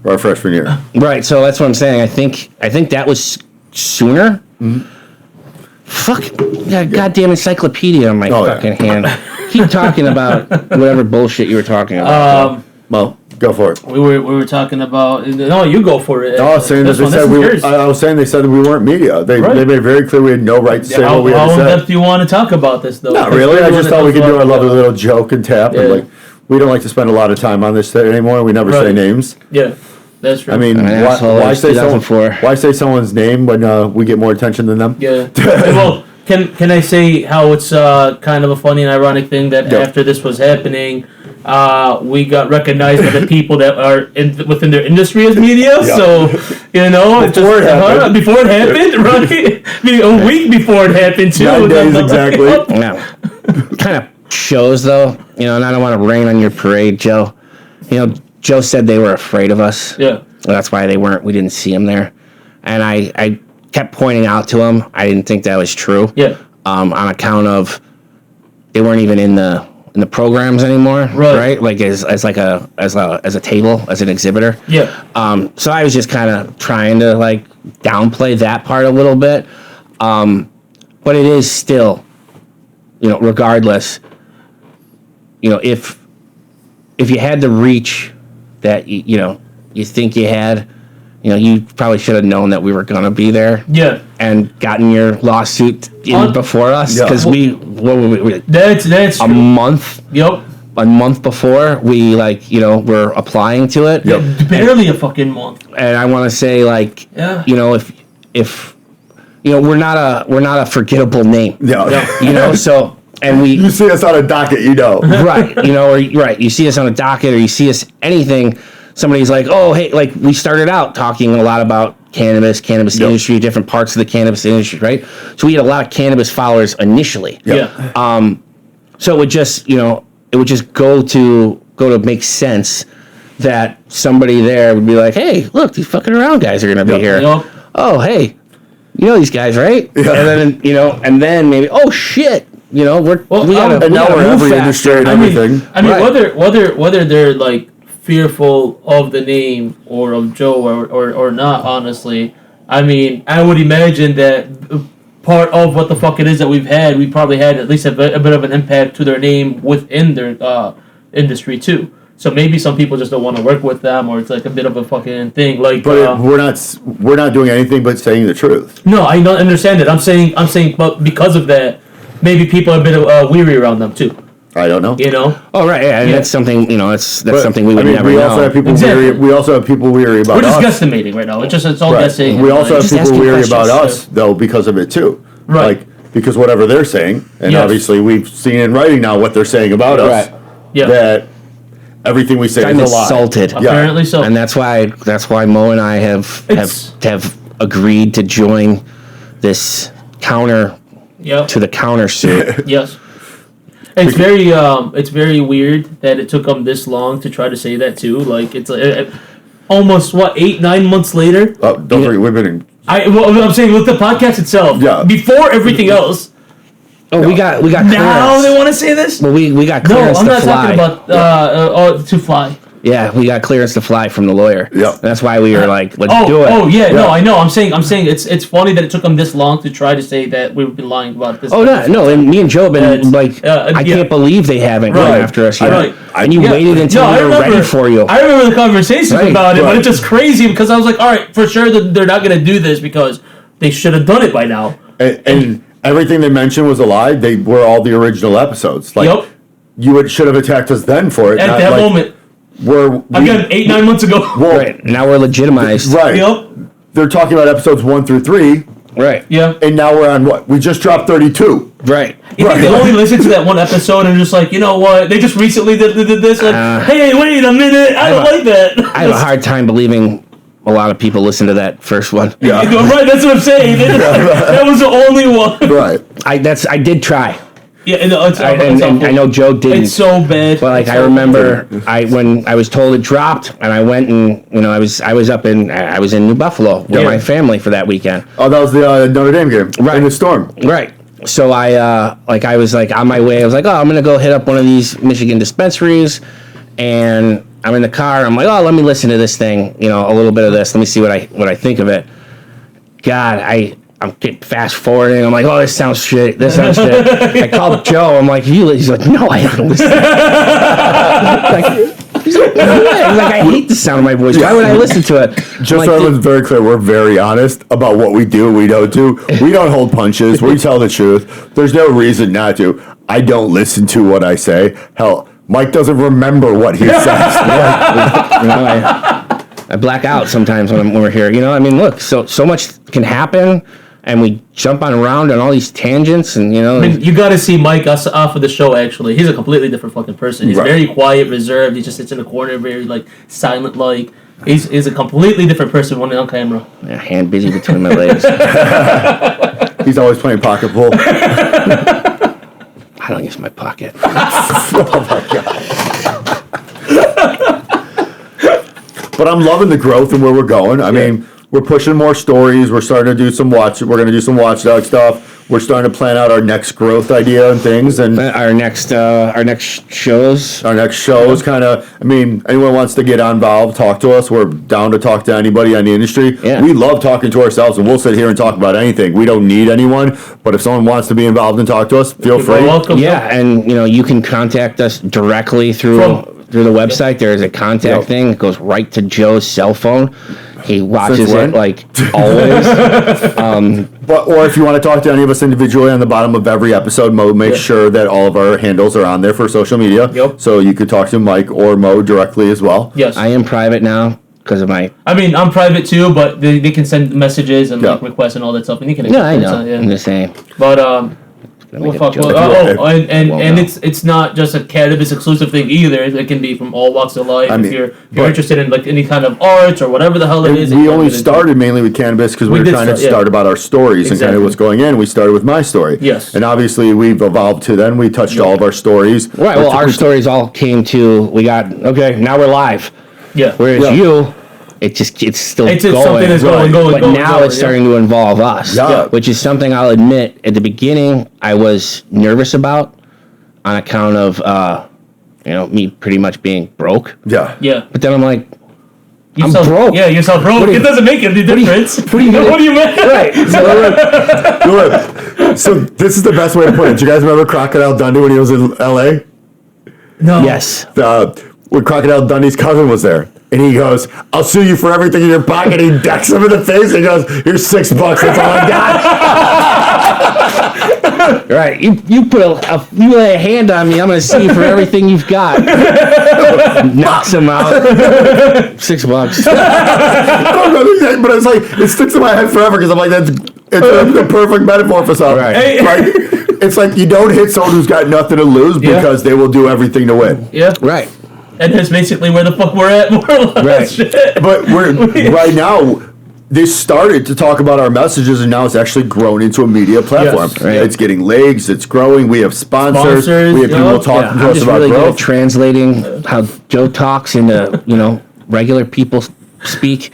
Our freshman year. Right, so that's what I'm saying. I think that was sooner. Mm-hmm. Fuck, goddamn encyclopedia on my fucking hand. Keep talking about whatever bullshit you were talking about. Well, go for it. We were talking about. No, you go for it. I was saying they said they said that we weren't media. They made it very clear we had no right to say what we had to say. How in depth do you want to talk about this, though? Not really. I just thought we could do our lovely little joke and tap and we don't like to spend a lot of time on this anymore. We never say names. Yeah. That's true. I mean, why say someone's name when we get more attention than them? Yeah. Well, can I say how it's kind of a funny and ironic thing that after this was happening, we got recognized by the people that are within their industry as media. Yeah. So before it happened, right? I mean, a week before it happened too. 9 days exactly. Yeah. Kind of shows though, and I don't want to rain on your parade, Joe. Joe said they were afraid of us. Yeah. That's why we didn't see him there. And I kept pointing out to him, I didn't think that was true. Yeah. On account of they weren't even in the programs anymore. Right. Like as a table, as an exhibitor. Yeah. So I was just kind of trying to downplay that part a little bit. But it is still, regardless, if you had the reach that you think you had, you probably should have known that we were gonna be there. Yeah. And gotten your lawsuit in before us because we that's a month. Yep. A month before we were applying to it. Yep. Barely a fucking month. And I want to say if we're not a forgettable name. Yeah. So. And you see us on a docket, right? Right. You see us on a docket, or you see us anything. Somebody's like, "Oh, hey!" We started out talking a lot about cannabis industry, different parts of the cannabis industry, right? So we had a lot of cannabis followers initially. Yeah. So it would just, go to make sense that somebody there would be like, "Hey, look, these F'nAround guys are gonna be here." Oh, hey, these guys, right? Yeah. And then and then maybe, oh shit. We gotta and now we're every industry and everything. I mean, whether they're fearful of the name or of Joe or not, honestly, I mean, I would imagine that part of what the fuck it is that we've had, we probably had at least a bit of an impact to their name within their industry too. So maybe some people just don't want to work with them, or it's like a bit of a fucking thing. Like, but we're not doing anything but saying the truth. No, I don't understand it. I'm saying, but because of that, maybe people are a bit weary around them too. I don't know. You know? Oh right, yeah, and that's something. That's something we would never we know. Also have people weary. We also have people weary about us. We're just guesstimating right now. It's all guessing. We also have people weary about us though because of it too. Right. Like because whatever they're saying, and obviously we've seen in writing now what they're saying about us. Right. Yeah. That everything we say is a lie. Insulted. Apparently so. And that's why Mo and I have agreed to join this counter to the countersuit. Yes. It's very weird that it took them this long to try to say that too. Like it's almost 8-9 months later. Don't forget we've been in. I'm saying with the podcast itself. Yeah. Before everything else. Oh, we got clearance. Now they want to say this? Well, we got clearance to fly. No, I'm not talking about to fly. Yeah, we got clearance to fly from the lawyer. Yeah, that's why we were like, let's do it. Oh yeah, no, I know. I'm saying it's funny that it took them this long to try to say that we've been lying about this. Oh no, and me and Joe have been I can't believe they haven't gone after us yet. Right. And you waited until we were ready for you. I remember the conversations about it, but it's just crazy because I was like, all right, for sure that they're not going to do this because they should have done it by now. And everything they mentioned was a lie. They were all the original episodes. Like you should have attacked us then for it. At that moment. Again, 8-9 months ago. Well, right. Now we're legitimized. Right. Yep. They're talking about episodes 1 through 3. Right. Yeah. And now we're on what? We just dropped 32. Right. You think they only listened to that one episode and just like, you know what? They just recently did this. Like, hey, wait a minute. I don't like that. I have a hard time believing a lot of people listen to that first one. Yeah. Right. That's what I'm saying. That was the only one. Right. I did try. Yeah, and I know Joe didn't. It's so bad. But like I remember, when I was told it dropped, and I went and I was in New Buffalo with my family for that weekend. Oh, that was the Notre Dame game, right? In the storm, right? So I was on my way. I was like, oh, I'm gonna go hit up one of these Michigan dispensaries, and I'm in the car. I'm like, oh, let me listen to this thing, a little bit of this. Let me see what I think of it. God, I'm fast forwarding. I'm like, oh, this sounds shit. I called Joe. I'm like, he's like, no, I haven't listened. He's like, no way. He's like, I hate the sound of my voice. Why would I listen to it? Just so everyone's very clear, we're very honest about what we do. We don't do. We don't hold punches. We tell the truth. There's no reason not to. I don't listen to what I say. Hell, Mike doesn't remember what he says. I black out sometimes when we're here. I mean, look, so much can happen. And we jump around on all these tangents, and I mean, you got to see Mike off of the show. Actually, he's a completely different fucking person. He's very quiet, reserved. He just sits in the corner, very silent. He's a completely different person when on camera. Yeah, hand busy between my legs. He's always playing pocket pool. I don't use my pocket. Oh my god! But I'm loving the growth and where we're going. I mean. We're pushing more stories. We're starting to do some We're going to do some Watchdog stuff. We're starting to plan out our next growth idea and things. And our next shows. Our next shows, kind of. I mean, anyone wants to get involved, talk to us. We're down to talk to anybody in the industry. Yeah. We love talking to ourselves, and we'll sit here and talk about anything. We don't need anyone, but if someone wants to be involved and talk to us, feel free. Welcome. Yeah, and you can contact us directly through the website. There's a contact thing that goes right to Joe's cell phone. He watches it like always. Or if you want to talk to any of us individually on the bottom of every episode, Mo makes sure that all of our handles are on there for social media. Yep. So you could talk to Mike or Mo directly as well. Yes. I am private now because of my... I mean, I'm private too, but they can send messages and requests and all that stuff, and you can... I know. I'm just saying. But, and it's not just a cannabis exclusive thing either. It can be from all walks of life. If you're interested in any kind of art or whatever the hell it is. We only started mainly with cannabis because we were trying to start about our stories and kind of what's going in. We started with my story. Yes. And obviously we've evolved to then we touched all of our stories. Right. Well, our stories all came to now we're live. Yeah. Whereas you. It's still going. Something that's going. But now it's starting to involve us, which is something I'll admit. At the beginning, I was nervous about, on account of me pretty much being broke. Yeah. Yeah. But then I'm like, I'm broke. Yeah, you sound broke. It doesn't make any difference. What do you mean? What do you mean? Right. So this is the best way to put it. Do you guys remember Crocodile Dundee when he was in L.A.? No. Yes. When Crocodile Dundee's cousin was there. And he goes, I'll sue you for everything in your pocket. He decks him in the face. And he goes, here's $6. That's all I got. Right. You lay a hand on me, I'm going to sue you for everything you've got. Knocks him out. $6. But it's like, it sticks in my head forever because I'm like, it's the perfect metaphor for something. Right. Like, it's like you don't hit someone who's got nothing to lose because they will do everything to win. Yeah. Right. And that's basically where the fuck we're at, more or less. Right. But we're right now. This started to talk about our messages, and now it's actually grown into a media platform. Yes, right. It's getting legs. It's growing. We have sponsors. We have people talking to us about really growth. good at translating how Joe talks into regular people speak.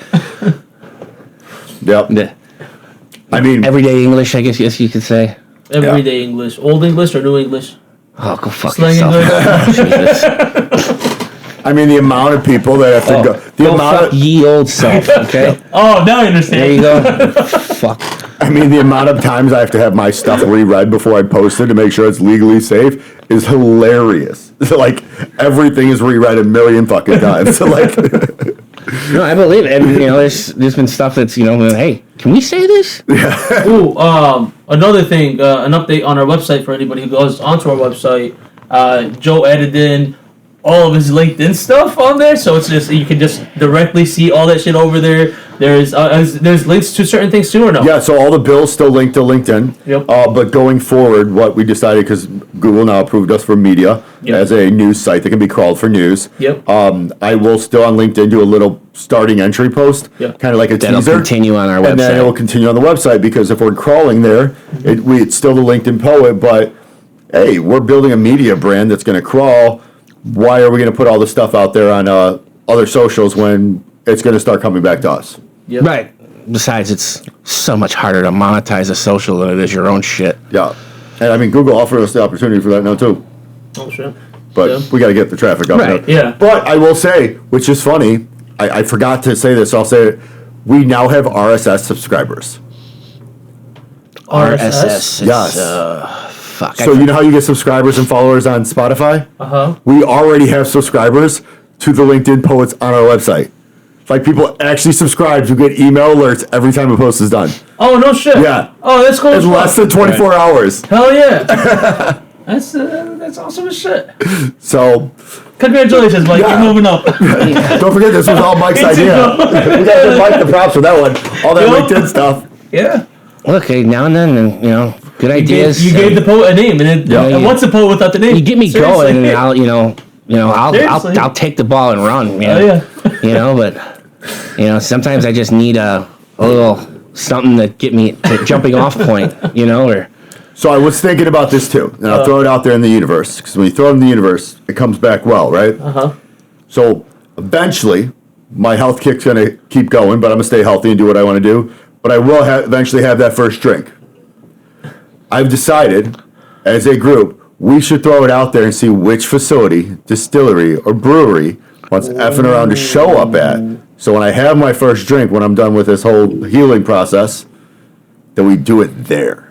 Yep. I mean, Everyday English, I guess you could say. Everyday English. Old English or New English? Oh, go fuck Slang yourself. Jesus. I mean, the amount of people that have to go. The amount fuck of ye old self, okay? Oh, now I understand. There you go. Fuck. I mean, the amount of times I have to have my stuff reread before I post it to make sure it's legally safe is hilarious. Like everything is reread a million fucking times. Like, No, I believe it. And there's been stuff that's hey, can we say this? Ooh, another thing, an update on our website for anybody who goes onto our website. Joe added in all of his LinkedIn stuff on there, so it's just you can just directly see all that shit over there. There's links to certain things too, or no? yeah, so all the bills still linked to LinkedIn. Yep. But going forward, what we decided, because Google now approved us for media as a news site that can be crawled for news. Yep. I will still on LinkedIn do a little starting entry post, kind of like a That'll teaser. continue on our website. And then it will continue on the website, because if we're crawling there, it's still the LinkedIn poet, but hey, we're building a media brand that's going to crawl. Why are we going to put all this stuff out there on other socials when it's going to start coming back to us? Yep. Right. Besides, it's so much harder to monetize a social than it is your own shit. Yeah. And I mean, Google offered us the opportunity for that now too. Oh, sure. But we got to get the traffic up. Right, yeah. But I will say, which is funny, I forgot to say this, so I'll say it. We now have RSS subscribers. RSS. Yes. Fuck. So you know how you get subscribers and followers on Spotify? Uh-huh. We already have subscribers to the LinkedIn poets on our website. Like, people actually subscribe to get email alerts every time a post is done. Oh, no shit. Yeah. Oh, that's cool. In less than 24 hours. Hell yeah. That's awesome as shit. So, Congratulations, Mike. Yeah. You're moving up. don't forget, this was all Mike's idea. We got to give Mike the props for that one. All that LinkedIn stuff. Yeah. Look, hey, now and then, good ideas. You gave the poet a name, and what's a poet without the name? You get me Seriously. going, and I'll take the ball and run. Oh, yeah. But sometimes I just need a little something to get me to jumping off point. Or. So I was thinking about this too, and I'll throw it out there in the universe, because when you throw it in the universe, it comes back well, right? Uh-huh. So eventually, my health kick's going to keep going, but I'm going to stay healthy and do what I want to do. But I will eventually have that first drink. I've decided, as a group, we should throw it out there and see which facility, distillery, or brewery wants F'nAround to show up at. So when I have my first drink, when I'm done with this whole healing process, then we do it there.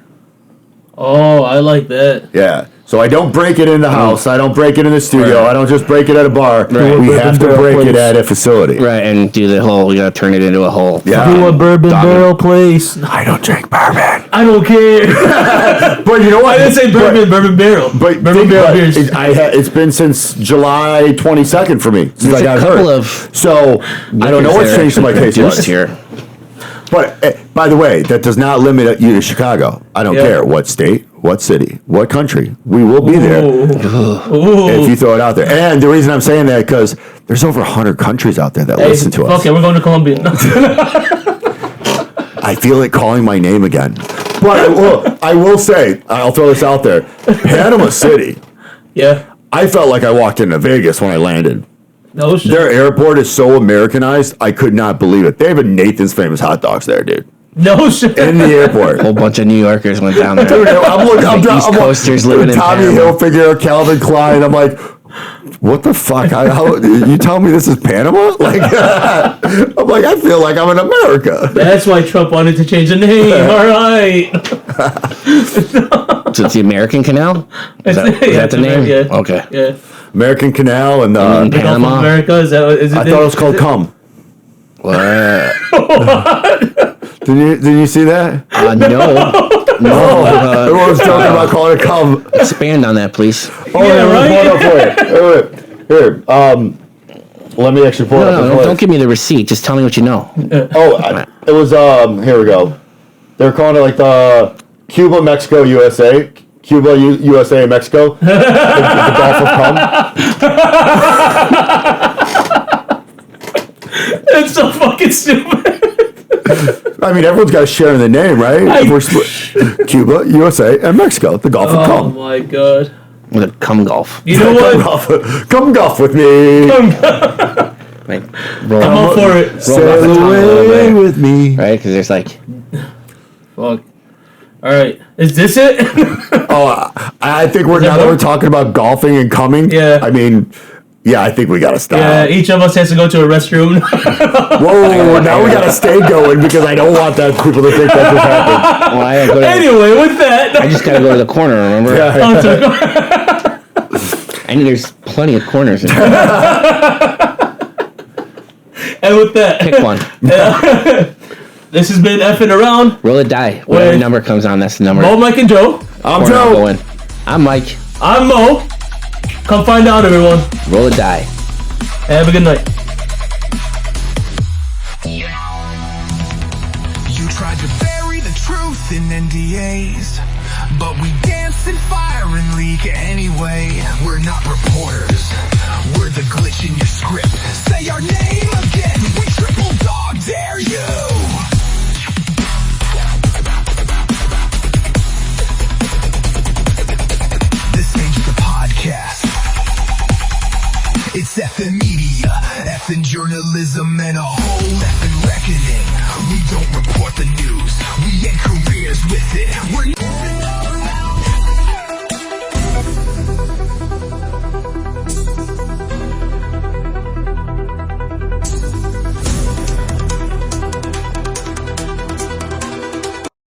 Oh, I like that. Yeah. So I don't break it in the house. I don't break it in the studio. I don't just break it at a bar. Right. We have to break it at a facility. Right, and do the whole, you gotta turn it into a whole. Yeah. Do a bourbon barrel place. I don't drink bourbon. I don't care. But you know what? I didn't say bourbon barrel. But bourbon barrel beers. It's been since July 22nd for me since I got hurt. So I don't know what's changed in my taste buds here. But by the way, that does not limit you to Chicago. I don't care what state, what city, what country. We will be there if you throw it out there. And the reason I'm saying that, because there's over 100 countries out there that listen to us. Okay, we're going to Colombia. I feel it calling my name again. But I will say, I'll throw this out there. Panama City. Yeah. I felt like I walked into Vegas when I landed. No shit. Their airport is so Americanized, I could not believe it. They have a Nathan's Famous hot dogs there, dude. No shit. In the airport. A whole bunch of New Yorkers went down there. Dude, I'm East Coasters living in Tommy Panama. Hilfiger, Calvin Klein. I'm like, what the fuck? You tell me this is Panama? Like, I'm like, I feel like I'm in America. That's why Trump wanted to change the name. All right. So it's the American Canal? Is that the name? Yeah. Okay. Yeah. American Canal and Panama. America, is it I thought it was called Cum. What? Did you see that? No. Everyone's talking about calling it Cum. Expand on that, please. Oh, yeah, right. Here, let me actually pull it up. No, don't give me the receipt. Just tell me what you know. It was here we go. They're calling it like the Cuba, Mexico, USA. Cuba, USA, and Mexico. the Gulf of Cum. It's so fucking stupid. I mean, everyone's got a share in the name, right? We're Cuba, USA, and Mexico. The Gulf of Cum. Oh my god. The Cum Golf. You know what? Come golf with me. Come on for it. Sail away with me. Right? Because there's like... Fuck. All right. Is this it? I think now that we're talking about golfing and coming. Yeah. I mean... Yeah, I think we gotta stop. Yeah, each of us has to go to a restroom. Whoa, now we gotta stay going because I don't want that people to think that just happened. Well, anyway, with that, I just gotta go to the corner. Remember? Yeah. And there's plenty of corners in here. And with that, Pick one. This has been F'nAround. Roll a die. Whatever number comes on, that's the number. Mo, Mike, and Joe. I'm Joe. I'm Mike. I'm Mo. Come find out, everyone. Roll a die. Have a good night. You tried to bury the truth in NDAs, but we dance and fire and leak anyway. We're not reporters. We're the glitch in your script. Say our name again. We triple dog dare you. This ain't just a podcast. It's F'nMedia, F'n journalism, and a whole F'n reckoning. We don't report the news, we end careers with it.